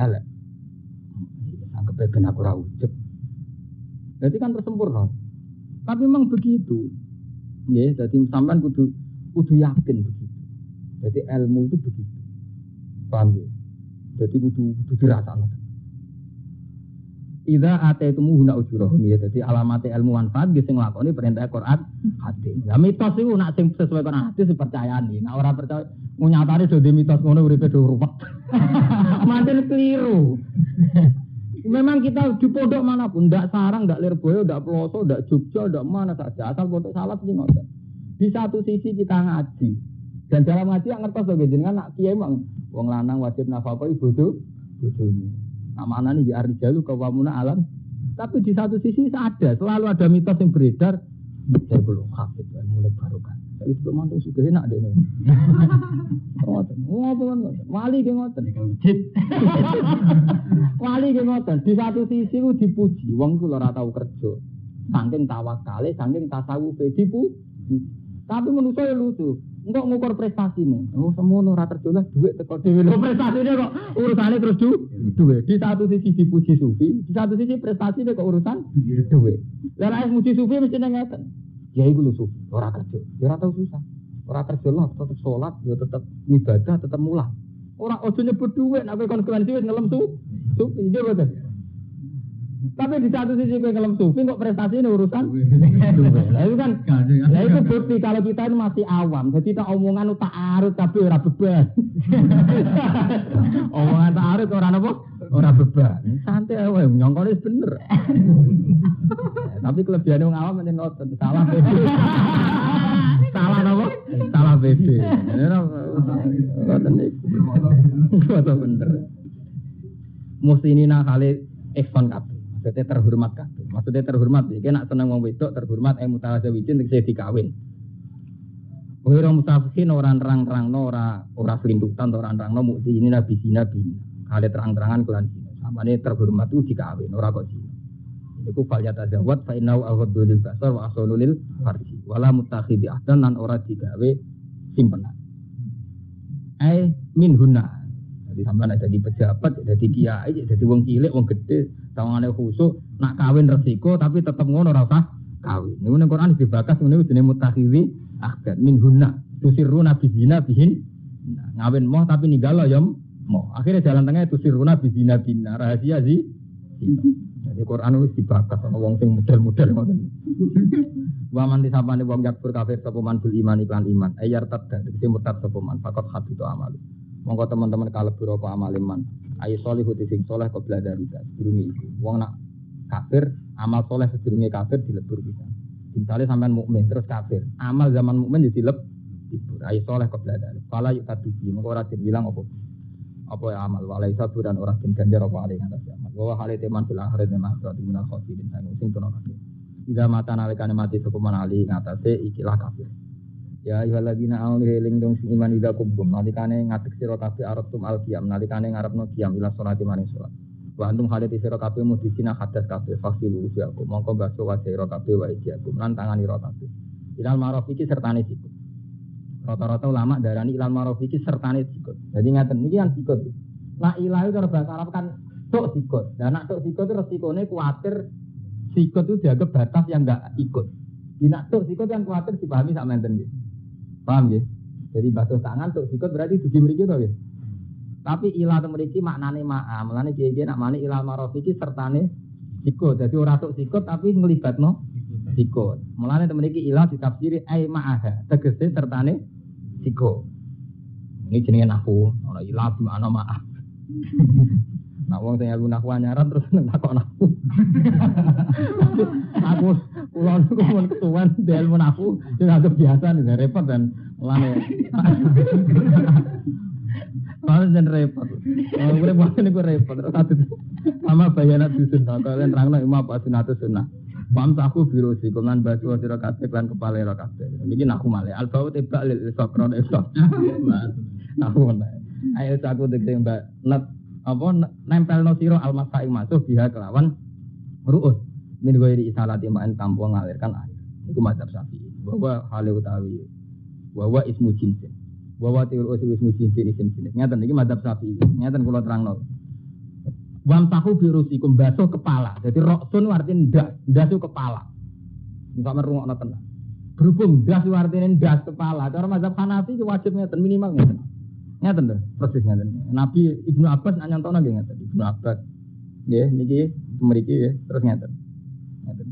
A: elek. Anggap ae ben aku ora ujub. Jadi kan tersempurna. Tapi memang begitu. Nggih, jadi sampean kudu yakin begitu. Jadi ilmu itu begitu. Paham ya? Jadi kudu dirasakno. Idza ataytumu huna ujurahum ya. Jadi alamat ilmu manfaat sing nglakoni perintah Quran hadis. Lah mitos iku nak sing sesuai Quran hadis dipercayani. Nek ora percaya nyatane do mitos ngono uripe do ruwet. Manten keliru. Memang kita di pondok manapun, ndak sarang, ndak Lirboyo, ndak Ploso, ndak Jogja, ndak mana saja, asal pondok salaf sing ngoten. Di satu sisi kita ngaji. Dan dalam ngaji yang ngertos lho jenengan nak kiai mang wong lanang wajib nafkah bojone. Namanya nih arijalu kawamuna alam. Tapi di satu sisi ada, selalu ada mitos yang beredar. Saya belum hafid, mulai barokah. Saya itu mantu suka enak deh. Wali ke ngoten. Wali ke ngoten. Di satu sisi itu dipuji. Wong itu ora tahu kerja. Saking tawakale, saking tasawufe dipuji. Tapi menurut saya lucu. Enggak ngukur prestasi nih. Oh semono ora kerja lah duit teko dhewe. Lho prestasine kok urusane terus duit. Di satu sisi dipuji sufi, di satu sisi prestasi kok urusan duit. Lah nek muji sufi mesti ngeten. Ya iku lho sufi, ora kerja. Ya ora tau susah. Ora kerja lah tetep salat, ya tetep ibadah, tetep mulah. Ora ojo nyebut duit nek konsekuensi wis ngelem sufi. Nggih mboten. Tapi di satu sisi kowe ngelem sufi kok prestasi ini urusan duwe. Lah itu kan lah itu bukti kalau kita ini masih awam. Jadi tak omongan tak arut tapi ora beban. Omongan tak arut ora napa? Ora beban. Santai wae nyongkone bener. Tapi kelebihane wong awam pancen ngoten, salah BB. Salah napa? Salah BB. Ngoten iki. Ngoten bener. Mustinina kali ihsan kabeh. Maksudnya terhormat kabeh. Maksudnya terhormat iki nek seneng wong wedok terhormat mutazawijin tegese dikawin. Ora mutafikin ora nerang-nerangno ora selintutan ora nerangno mustinina bisina bin. Kali terang-terangan kelan zina. Samane terhormat itu dikawin ora kok zina. Iku fal yatazawwad fa innahu aghaddu lil basar wa ahsanu lil farji. Wala mutakhidhi ahdan lan ora digawe simpenan. Min hunna. Jadi sampean jadi pejabat, jadi kiai, jadi wong cilik, wong gede, tawangane khusuk, nak kawin resiko tapi tetep ngono ora usah kawin. Niku ning Quran dibakas ngene jenenge mutakhidhi ahdan min hunna. Tusirruna bizina bihin. Ngawin moh tapi ninggalo ya moh. Akhirnya jalan tengah tusirruna bizina bin rahasia sih. Jadi Quran wis dibakas ana wong sing model-model ngoten. Wa man disapane wong yakfur kafir sapa man bil iman iklan iman. Ayar tadda tegese murtad sapa man faqat habitu amal. Monggo teman-teman kalebur apa amal iman. Ayo solihu sing saleh qabla dalika. Sedurunge iku. Wong nak kafir, amal saleh sedurunge kafir dilebur bisa. Misale sampean mukmin terus kafir, amal zaman mukmin jadi dilebur. Ayo saleh qabla dalika. Fala yukatubi monggo ora dibilang apa ya amal walai satu dan orang ganjar apa ali ngatas amal. Bahwa hal itu man fil akhirat memang suatu minal khosirin sangu sing tono kabeh. Ida mata nalikane mati sapa man ali ngatase ikilah kafir. Ya ayyuhalladzina amanu eling dong sing iman ida kubum nalikane ngadeg sira kabeh aratum alqiyam nalikane ngarepno qiyam ila sholati maring salat. Wa antum halati sira kabeh mudhisina hadas kabeh fasilu usiakum mongko baso wa sira kabeh wa iyakum lan tangani ira kabeh. Ilal ma'ruf iki sertane sikut. Rata-rata ulama darani ilal ma'ruf iki sertane sikut. Jadi ngaten niki kan sikut. La ilaha cara bahasa Arab kan tok sikut. Lah nek tok sikut itu resikone kuwatir sikut itu dianggap batas yang enggak ikut. Nek tok sikut yang kuwatir dipahami sak menten nggih. Paham nggih? Jadi basuh tangan tok sikut berarti dugi mriki to nggih. Tapi ilah te mriki maknane ma'a. Mulane kiye-kiye nak mani ilal ma'ruf iki sertane sikut. Jadi ora tok sikut tapi nglibatno sikut. Mulane te mriki ilah ditafsiri ai ma'aha. Tegese sertane sikut. Ini jenenge nahwu. Ora ilah di makna ma'a. Nah wong sing ilmu nahwu anyaran terus takok nahwu. Aku kula niku mun ketuan di ilmu nahwu sing anggap biasa nih repot dan mulane. Kalau jen repot. Urip wae niku repot. Terus satu sama bayanat dusun kalian terangno imam apa sunatus sunnah. Pam saku biru sih kuman batu sira kabeh lan kepale ra kabeh. Niki nahwu male. Al-bau tibak lil sokron esok. Nahwu meneh. Ayo saku degeng mbak net apa nempelno sira al-masai masuh biha kelawan ru'us min ghairi isalati ma'an tanpa ngalirkan air. Iku mazhab Syafi'i. Bahwa hale utawi bahwa ismu jinsin. Bahwa tiurus ismu jinsin isim jenis. Ngaten iki mazhab Syafi'i. Ngaten kula terangno. Wam tahu birusikum basuh kepala. Jadi roksun artinya ndas itu kepala. Enggak merungokno tenan. Berhubung ndas itu artinya ndas kepala. Cara mazhab Hanafi wajib ngeten minimal ngeten. Ngeten lho, persis ngeten. Nabi Ibnu Abbas nyantono nggih ngeten. Ibnu Abbas. Nggih niki mriki nggih terus ngeten. Ngeten.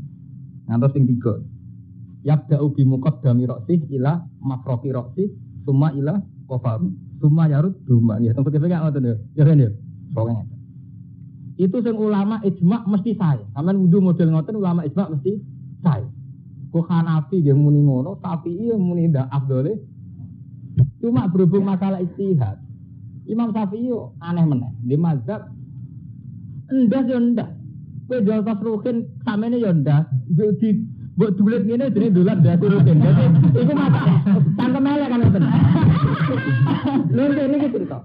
A: Ngantos sing 3. Yabda'u bi muqaddami ra'si ila mafraqi ra'si summa ila qafaru summa yarud duma. Nggih, tempat kene ngoten lho. Ya kan ya. Pokoke ngeten. Itu sing ulama ijma mesti sae. Sampeyan wudu model ngoten ulama ijma mesti sae. Kok Hanafi nggih muni ngono, Syafi'i muni ndak afdole. Cuma berhubung masalah ijtihad. Imam Syafi'i aneh meneh. Di mazhab ndas yo ndas. Kowe jol tasruhin samene yo ndas. Mbok dulet ngene jenenge dolan ndas rutin. Dadi iku masalah. Tangkem elek kan ngoten. Lho niki cerita.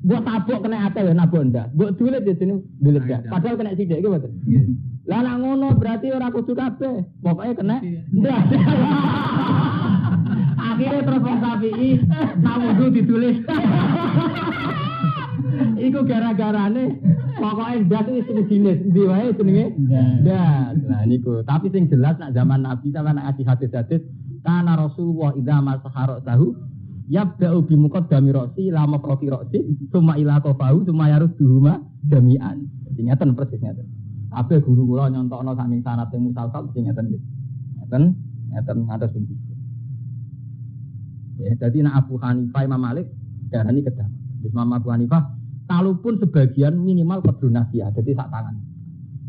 A: Mbok tabuk kena ate ya nabok ndak. Mbok dulet ya jenenge dulet ndak. Padahal kena sithik iki mboten. Lah nek ngono berarti ora kudu kabeh. Pokoke kena ndak. Akhirnya terus wong Syafi'i nawudu ditulis. Iku gara-garane pokoke ndas wis jenis ndi wae jenenge ndas. Lah niku, tapi sing jelas nak zaman Nabi sama nak hadis-hadis kana Rasulullah idza masahara tahu yabda'u bi muqaddami ra'si la mafraqi ra'si summa ila qafahu summa yarudduhuma jami'an. Jadi ngeten persis ngeten. Kabeh guru kula nyontokno saking sanad teng musalsal sing ngeten nggih. Ngeten ngantos sing iki. Ya, dadi nek Abu Hanifah Imam Malik darani kedam. Terus Imam Abu Hanifah kalaupun sebagian minimal kudu nasihat, dadi sak tangan.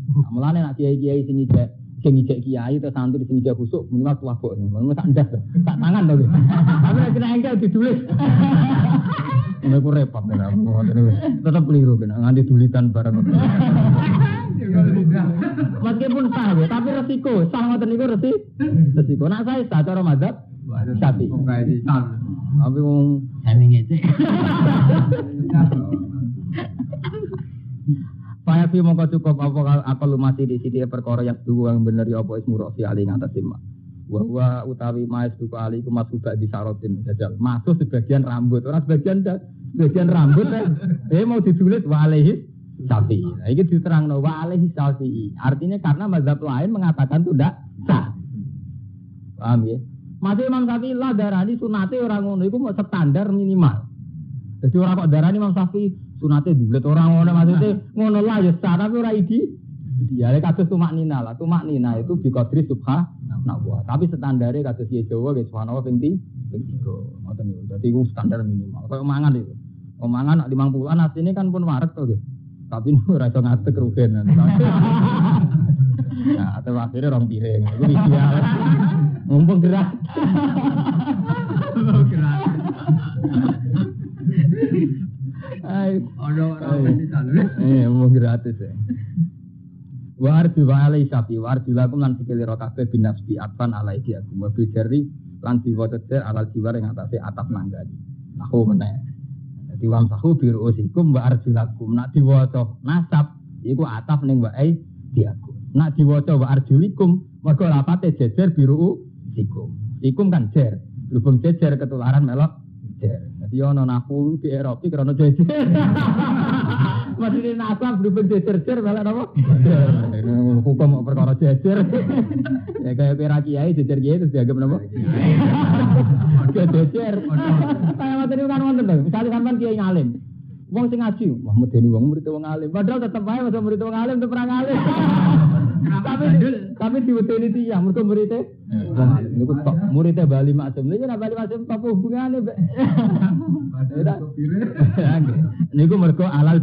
A: Nah, mulane nek kiai-kiai sing ijek kiai atau santri sing ijek khusuk minimal tuwabok. Minimal sak ndas, sak tangan to. Tapi nek kena engkel ditulis. Nek ku repot nek tetep keliru kena nganti dulitan bareng. Meskipun sah ya, tapi resiko. Sah ngoten niku resiko. Nek saya sah cara mazhab Syafi'i. Tapi wong
B: Sami ngecek.
A: Saya fi mongko cukup apa akal mati di sini perkara yang dua yang bener ya apa ismu rosi ali ngatas simak. Wa utawi maes duka ali ku masubak di sarotin jajal. Masuk sebagian rambut, orang sebagian rambut mau ditulis wa alaihi Syafi'i. Nah, ini diterangno wa alaihi Syafi'i. Artinya karena mazhab lain mengatakan itu tidak sah. Paham ya? Masih Imam Syafi'i lah darani sunate orang ngono iku mau standar minimal. Jadi orang kok darani Imam Syafi'i sunate dulet orang ngono maksudnya ngono lah ya sah tapi ora idi. Ya lek kados tumak nina lah. Tumak nina itu bi qadri subhanallah. Tapi standare kados ya Jawa ge subhanallah ping 3. Ngoten niku. Dadi iku standar minimal. Kayak mangan itu. Mangan nak 50-an asline kan pun waret to nggih. Tapi ora iso ngadeg rugen. Nah, atau akhirnya orang piring. Itu ideal. Mumpung gerak.
B: Gerak.
A: Mau gratis ya. Wa arju wa alai sapi wa arju lakum lan sikili rokabe binafsi atfan alai diakum wa bijari lan diwaca cer alal jiwar yang atase atap nanggani. Aku meneh. Dadi wam sahu biru usikum wa arju lakum nak diwaca nasab iku atap ning wa ai diakum. Nak diwaca wa arjulikum mergo lapate jejer biru usikum. Ikum kan jer. Berhubung jejer ketularan melok jer. Jadi ono nahu di Eropa karena jejer. Masih nasab berhubung jejer melok apa? Hukum perkara jejer. Ya kayak pera kiai jejer kiai itu dianggap apa? Jejer. Kayak materi kan wonten lho. Misalnya sampean kiai ngalim. Wong sing ngaji, wah medeni wong murid wong alim. Padahal tetep ae masa murid wong alim tetep ora ngalim. Tapi diwedeni tiyang mergo muridé. Niku tok muridé Bali Maksum. Niku nek Bali Maksum apa hubungane, Mbak? Niku mergo alal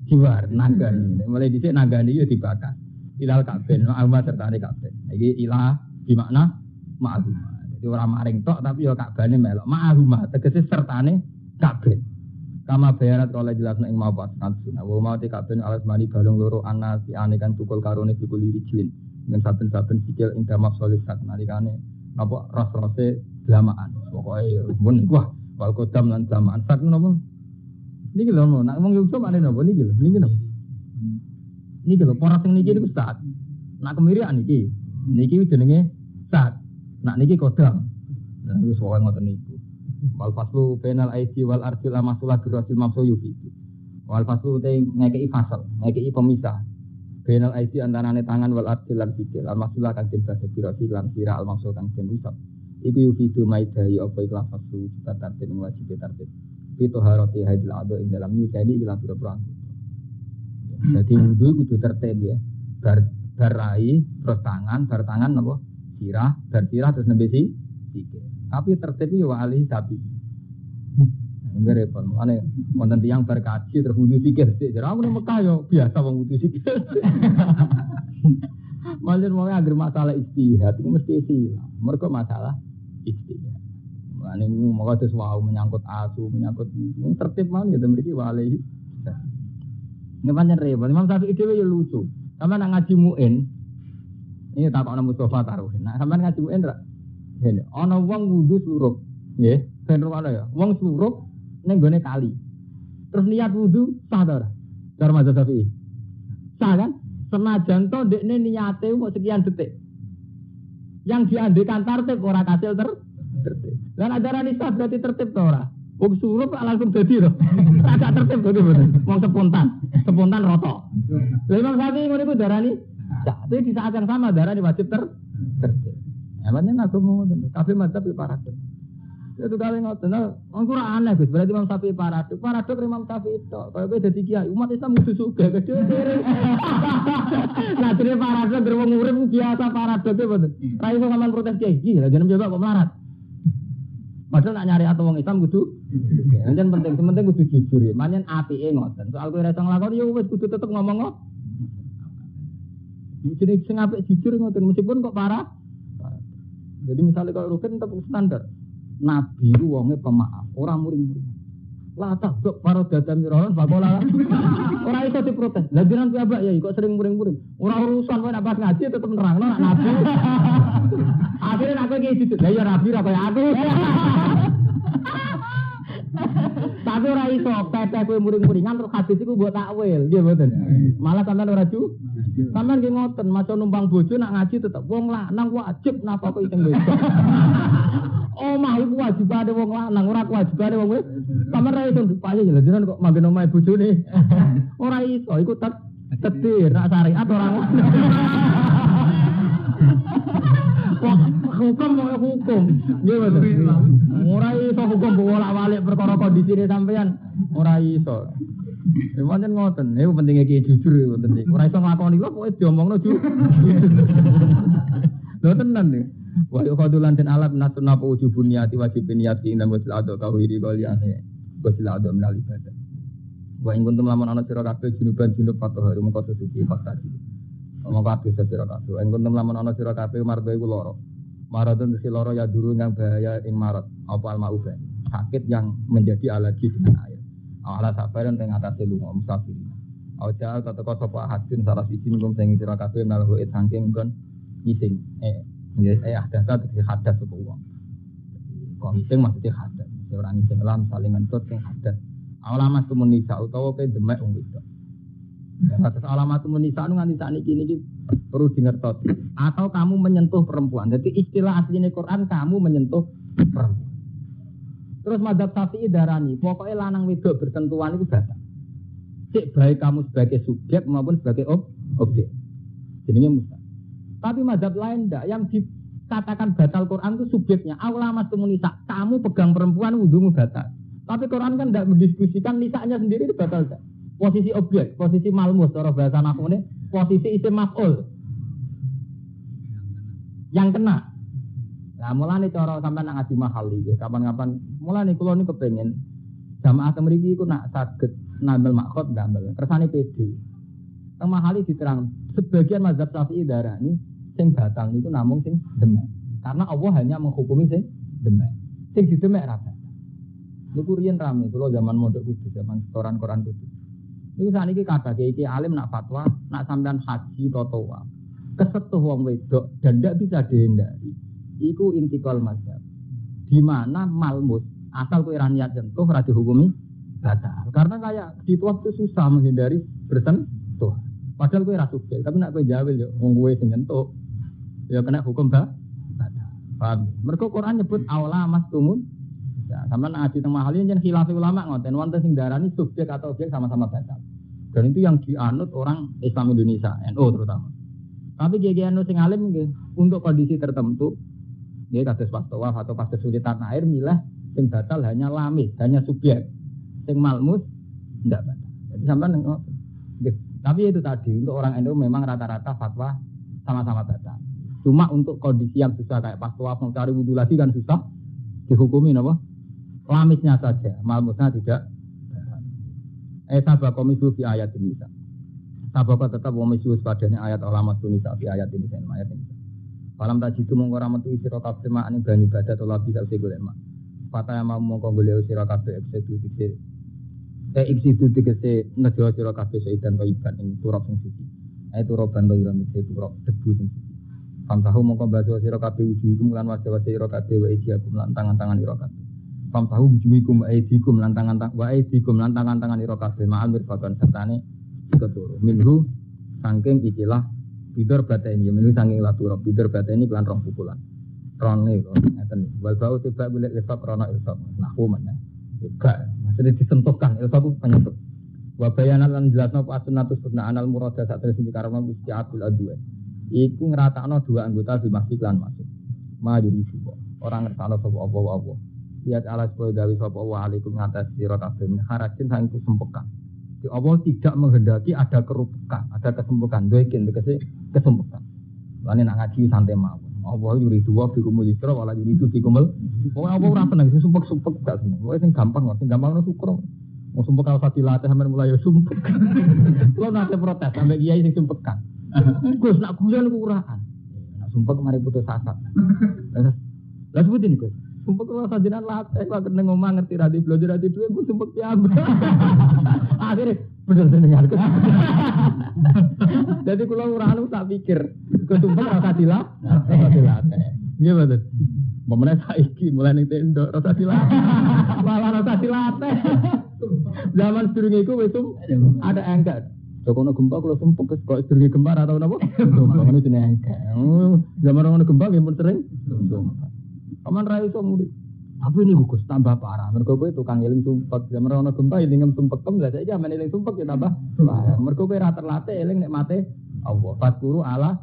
A: jiwar nagani. Mulai dhisik nagani yo dibakar. Ilal kabeh, alma sertane kabeh. Iki ilah di makna ma'huma. Jadi ora maring tok tapi yo kabane melok. Ma'huma tegese sertane kabeh. Kama bayarat oleh jelasna ing mau pas sunah. Wa mau kabeh alas mani balung loro ana si ane kan tukul karone tukul liriclin. Dengan saben-saben sikil ing damak solisat nalikane napa ras-rase blamaan. Pokoke mun wah wal kodam lan blamaan sak napa. Niki lho nek wong yo coba napa niki lho. Niki lho para sing niki niku sat. Nak kemirian niki. Niki jenenge sat. Nak niki kodam. Nah wis wae ngoten niku. Wal faslu penal aisi wal arjul amasulah birasil mamsuyufi. Wal faslu te ngekei fasal, ngekei pemisah. Penal aisi antarane tangan wal arjul lan sikil. Amasulah kang den basa birasil lan sira al mamsu kang den rusak. Iku yufidu maidai apa ikhlas faslu kita tartib wajib tartib. Itu harati hadil ado ing dalam nyuceni ilang pira-pira. Jadi wudu kudu tertib ya. Barai terus tangan, bar tangan napa? Sirah, bar sirah terus nembe sikil. Tapi tertib yo alih sapi. Enggak repot. Ane wonten tiyang berkaji terus wudu sikil sik. Jare aku nang Mekah yo biasa wong wudu sikil. Malah mau agar masalah istihad itu mesti silah. Mergo masalah istihad. Ane mau terus wau menyangkut asu, menyangkut tertib man gitu mriki alih. Ini pancen repot. Imam Syafi'i dhewe yo lucu. Sampe nak ngaji muin. Ini takokno Mustafa taruh. Nah, sampean ngaji muin ra? Ini, ana wong wudu surup, nggih, ben rono ya. Wong surup ning gone kali. Terus niat wudu sah ta ora? Cara mazhab Syafi'i. Sah kan? Senajan to ndekne niate mau sekian detik. Yang diandekan tertib ora kasil tertib. Lan ajaran sah berarti tertib to ora? Wong surup langsung dadi to. Agak tertib to bener. Wong spontan roto. Lha Imam Syafi'i ngono iku darani sah. Tapi di saat yang sama darani wajib tertib. Emangnya aku mau tapi madzhab paradoks. Itu gawe ngoten. Wong ora aneh Gus, berarti Imam Syafi'i paradok. Paradok Imam Syafi'i itu. Kaya kowe dadi kiai, umat Islam kudu sugih gede kere. Lah dene paradok wong urip biasa paradok e mboten. Ra iso sampean protes kiai, iki lha jeneng coba kok melarat. Padahal nak nyari atau wong Islam kudu. Anjen penting, sementing kudu jujur ya. Manyen apike ngoten. Soal kowe ra iso nglakoni ya wis kudu tetep ngomong kok. Jadi sing apik jujur ngoten meskipun kok parah. Jadi misalnya kalau Rukin tetap standar. Nabi itu wongnya pemaaf, orang muring-muring. Lah tak kok para dada miroran bakola. Orang itu diprotes. Lah jenengan piye ya kok sering muring-muring. Ora urusan kowe nek pas ngaji tetep nerangno nek Nabi. Akhirnya aku iki jujur. Lah ya Nabi ra kaya aku. Tapi ora iso pepe kowe muring-muringan terus hadis iku mbok takwil, nggih mboten. Malah sampean ora ju. Sampeyan nggih ngoten, maca numpang bojo nak ngaji tetep wong lanang wajib napa kok iteng wedok. Omah iku wajibane wong lanang, ora kewajibane wong wedok. Sampeyan ra iso dipayu lho jenengan kok manggen omahe bojone. Ora iso, iku tetir nak syariat ora ngono. Hukum nggih mboten. Ora iso hukum bolak-balik perkara kondisine sampeyan. Ora iso. Pancen ngoten, niku pentinge ki jujur iku penting. Ora iso nglakoni kok pokoke diomongno jujur. Lho tenan niku. Wa yuqadulan den alat nasun napa wujubun niati wajib niati inna wasil ado tauhidi qaliyane. Wasil ado minal ibadah. Wa ing kuntum lamun ana sira kabeh junuban junub fatohari mengko suci fakta. Omong kabeh sira kabeh. Ing kuntum lamun ana sira kabeh mardo iku lara. Maradun si lara ya duru yang bahaya ing marat apa almauban. Sakit yang menjadi alergi dengan air. Ala sabaran teng atase lunga musafirin. Aja teteka sapa hadin salah siji ngum sing sira kabeh nalho saking kon ngising. Data tegese hadas sapa wong. Kok ngising maksudnya hadas. Ora ngising lam saling ngentut sing hadas. Alamat tumunisa utawa ke demek wong wedok. Atas alamat tumunisa nu nganti sakniki niki perlu dingertos. Atau kamu menyentuh perempuan. Jadi istilah aslinya Quran kamu menyentuh perempuan. Terus madzhab Syafi'i darani, pokoknya lanang wedok bersentuhan itu batal. Cek baik kamu sebagai subjek maupun sebagai objek. Jadinya mustahil. Tapi madzhab lain enggak, yang dikatakan batal Quran itu subjeknya. Aula mastumunisa, kamu pegang perempuan wudumu batal. Tapi Quran kan enggak mendiskusikan nisanya sendiri itu batal enggak. Posisi objek, posisi malmus, cara bahasa nahwune, posisi isim maf'ul. Yang kena. Nah, mulane cara sampean nak ngaji mahal iki, kapan-kapan mulane kula niku kepengin jamaah mriki iku nak saged nambel makhot ndamel. Kersane PD. Teng mahali diterang sebagian mazhab Syafi'i darani sing batal niku namung sing demek. Karena Allah hanya menghukumi sing demek. Sing didemek ra batal. Niku riyen rame kula zaman mondok kudus, zaman koran-koran kudus. Niku sakniki kathah iki alim nak fatwa, nak sampean haji utawa kesetuh wong wedok dan ndak bisa dihindari. Iku intikal mazhab. Di mana malmus asal kowe ra niat jentuh ora dihukumi batal. Karena kayak di waktu susah menghindari bersentuh. Padahal kowe ra subjek, tapi nek kowe jawil yo wong kowe sing nyentuh ya kena hukum batal. Paham? Mergo Quran nyebut aula mastumun. Ya, sampean ngaji teng mahal yen khilaf ulama ngoten wonten sing darani subjek atau objek sama-sama batal. Dan itu yang dianut orang Islam Indonesia, NU terutama. Tapi GGNU sing alim nggih untuk kondisi tertentu nggih kados pas tawaf atau pas kesulitan air milah sing batal hanya lamis, hanya subjek. Sing malmus ndak batal. Jadi sampean nggih. Tapi itu tadi untuk orang NU memang rata-rata fatwa sama-sama batal. Cuma untuk kondisi yang susah kayak pas tawaf mau cari wudu lagi kan susah dihukumi napa? Lamisnya saja, malmusnya tidak. Sabah komisu fi ayat ini. Sabah tetap komisu padanya ayat alamat sunisa fi ayat ini ayat ini. Falam tajidu mongko ora metu sira kabeh makane banyu badat ora bisa golek mak. Fataya mau mongko golek sira kabeh eksidu dikse. Eksidu dikse nejo sira kabeh seidan to iban ing turap sing suci. Turaban to iran dikse turap debu sing suci. Famsahu mongko baso sira kabeh wujuhikum lan wajah sira kabeh wa idiakum lan tangan-tangan ira kabeh. Famsahu wujuhikum wa idikum lan tangan-tangan ira kabeh ma'al mirfaqan sertane keturu. Minhu saking ikilah bidor bateni menu saking laturab bidor bateni kelan rong pukulan. Rone kok ngeten. Wal bau tiba golek lefak rono ilfaq. Nahwu mana? Enggak, maksudnya disentuhkan ilfaq itu penyentuh. Wa bayanan lan jelasno as-sunnatus sunnah anal murada sak terus dikarepno isti'abul adwa. Iku ngeratakno dua anggota dimaksud lan masuk. Majuri subuh. Orang ngertakno sapa apa-apa. lihat alas boy gawe sapa wa alaikum ngatas sira kabeh harajin sang kesempekan. Di Allah tidak menghendaki ada kerupukan, ada kesempekan, doikin tegese kesempekan. Lan nek ngaji santai mawon. Allah yuridu wa bikumul yusra wala yuridu bikumul. Pokoke apa ora seneng sing sumpek-sumpek gak seneng. Pokoke sing gampang no syukur. Wong sumpek kalau dilatih sampean mulai yo sumpek. Kulo nate protes sampe kiai sing sumpekan. Gus nak guyon ku uraan. Nak sumpek mari putus asa. Lah sebutin Gus. Sumpek kalau sajenan latih kok kena ngomong ngerti ra di belajar di duwe ku sumpek piambak. Akhire bener dengar Gus. Jadi kula uraan tak pikir Gus sumpek rasa dilatih. Nggih betul. Pemene saiki mulai ning tenda rasa dilatih. Malah rasa dilatih. Zaman sedurunge iku wis ada engkat. Jokono gempa kula sumpek kok sedurunge gempa ora tau napa? Ngono jenenge engkat. Zaman ono gempa nggih pun sering. Aman ra iso murid. Tapi ini Gus tambah parah. Mergo kowe tukang eling sumpek. Zaman ono gempa eling sumpekem lah saiki amen eling sumpek ya tambah parah. Mergo kowe ra terlatih eling nikmate Allah. Fadkuru ala.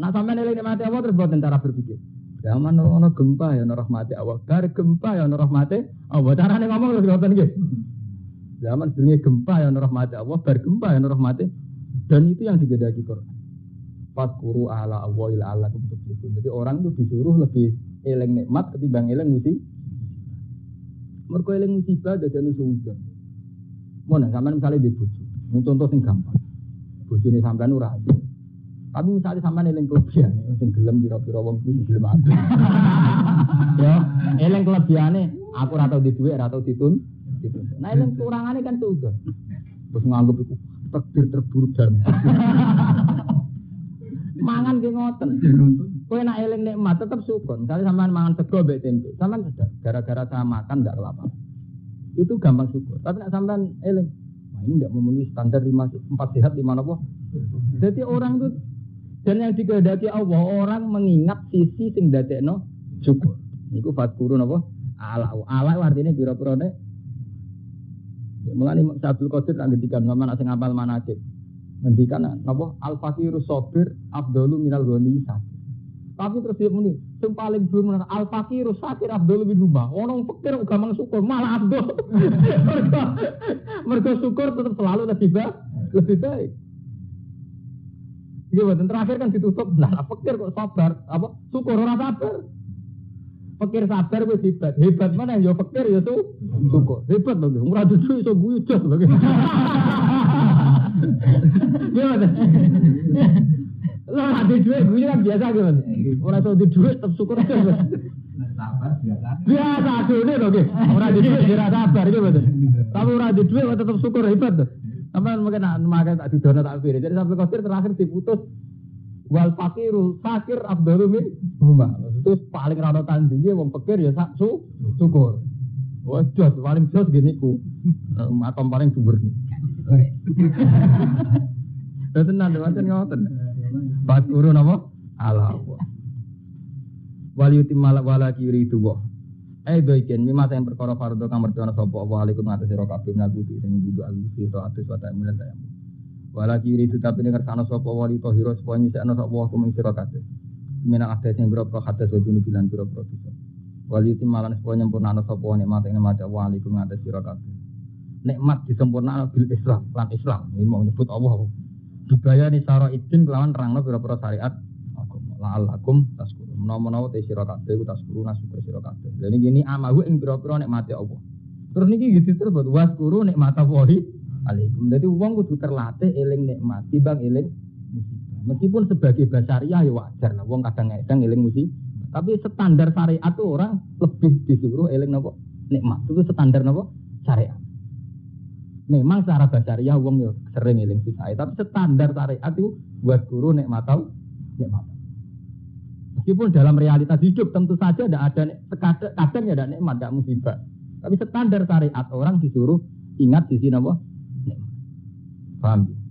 A: Nah sampean eling nikmate Allah terus boten cara berpikir. Zaman ono gempa ya ono rahmate Allah. Bar gempa ya ono rahmate Allah. Carane ngomong lho ngoten nggih. Zaman sedurunge gempa ya ono rahmate Allah, bar gempa ya ono rahmate. Dan itu yang digedaki Quran. Fadkuru ala Allah ila Allah kebetulan. Jadi orang itu disuruh lebih eling nikmat ketimbang eling musibah. Mergo eling musibah dadane suudzon. Mun sampean misale di bojo, contoh sing gampang. Bojone sampean ora ayu. Tapi misale sampean eling kelebihan, sing gelem pira-pira wong kuwi gelem aku. Ya, eling kelebihane aku ora tau di dhuwit, ora tau ditun. Nah eling kurangane kan suudzon. Terus nganggep iku takdir terburuk dan mangan ki ngoten. Kowe nek eling nikmat tetep syukur. Misale sampean mangan sego mbek tempe, sampean sedar gara-gara saya makan enggak kelaparan. Itu gampang syukur. Tapi nek sampean eling, wah ini enggak memenuhi standar 4 sehat 5 apa. Jadi orang itu dan yang dikehendaki Allah, orang mengingat sisi sing dadekno syukur. Niku fadkurun apa? Ala artine pira-pira nek mulane Abdul Qadir nang ngendikan sampean sing ngapal manaqib. Ngendikan napa al-faqirus sabir afdalu minal ghani sakir. Tapi terus dia muni, sing paling belum al-faqirus sakir afdalu min huma. Ono fakir kok gampang syukur, malah abdul. Mergo syukur tetap selalu lebih baik. Iya, dan terakhir kan ditutup. Nah, fakir kok sabar, apa? Syukur ora sabar. Fakir sabar wis hebat mana ya fakir ya syukur. Hebat lho, ora dudu iso guyu jos lho. Gimana? Lo ada duit, gue kan biasa gitu. Orang tahu di duit, tetap syukur aja.
B: Sabar biasa.
A: Biasa duit loh, orang di duit biasa sabar gitu. Tapi orang di duit tetap syukur hebat tuh. Sampai mungkin makan tak didona tak pilih. Jadi sampai Qadir terakhir diputus. Wal fakiru sakir afdalu min huma. Terus paling rano tandingnya wong fakir ya syukur. Wah jos paling jos gini ku. Makom paling subur. Tenan macam ngoten. Fadkurun apa? Allah. Waliyutim malak walaki yuridu wa. Doiken mimasa yang perkara fardo kang mercona sapa wa alaikum ngatasi sira kabeh nabuti sing kudu alusi to atus wa ta'amil saya. Walaki yuridu tapi nek kersane sapa wali tahira supaya nyusekno sapa wa kuming sira kabeh. Mina ade sing boro hadas dunu bilan boro bisa. Waliyutim malan supaya nyempurnakno sapa nikmat ing nikmat wa alaikum ngatasi sira kabeh. Nikmat disempurnakno bil Islam, lan Islam. Ini mau nyebut Allah. Budaya ni syara idin kelawan terangno pira-pira syariat agama. La'allakum taskurun. Menawa-menawa te sira kabeh ku taskurun syukur sira kabeh. Lha niki ini amahu ing pira-pira nikmate Allah. Terus niki disebut waskuru nikmatallahi alaikum. Dadi wong kudu terlatih eling nikmat timbang eling musibah. Meskipun sebagai basariah ya wajar lah wong kadang-kadang eling musibah. Tapi standar syariat itu orang lebih disuruh eling napa nikmat. Itu standar napa syariat. Memang secara basariah wong yo sering eling sisai, tapi standar syariat itu buat guru nikmatau. Meskipun dalam realitas hidup tentu saja tidak ada kadang ya ada nikmat, tidak musibah. Tapi standar syariat orang disuruh ingat di sini apa? Nikmat. Paham?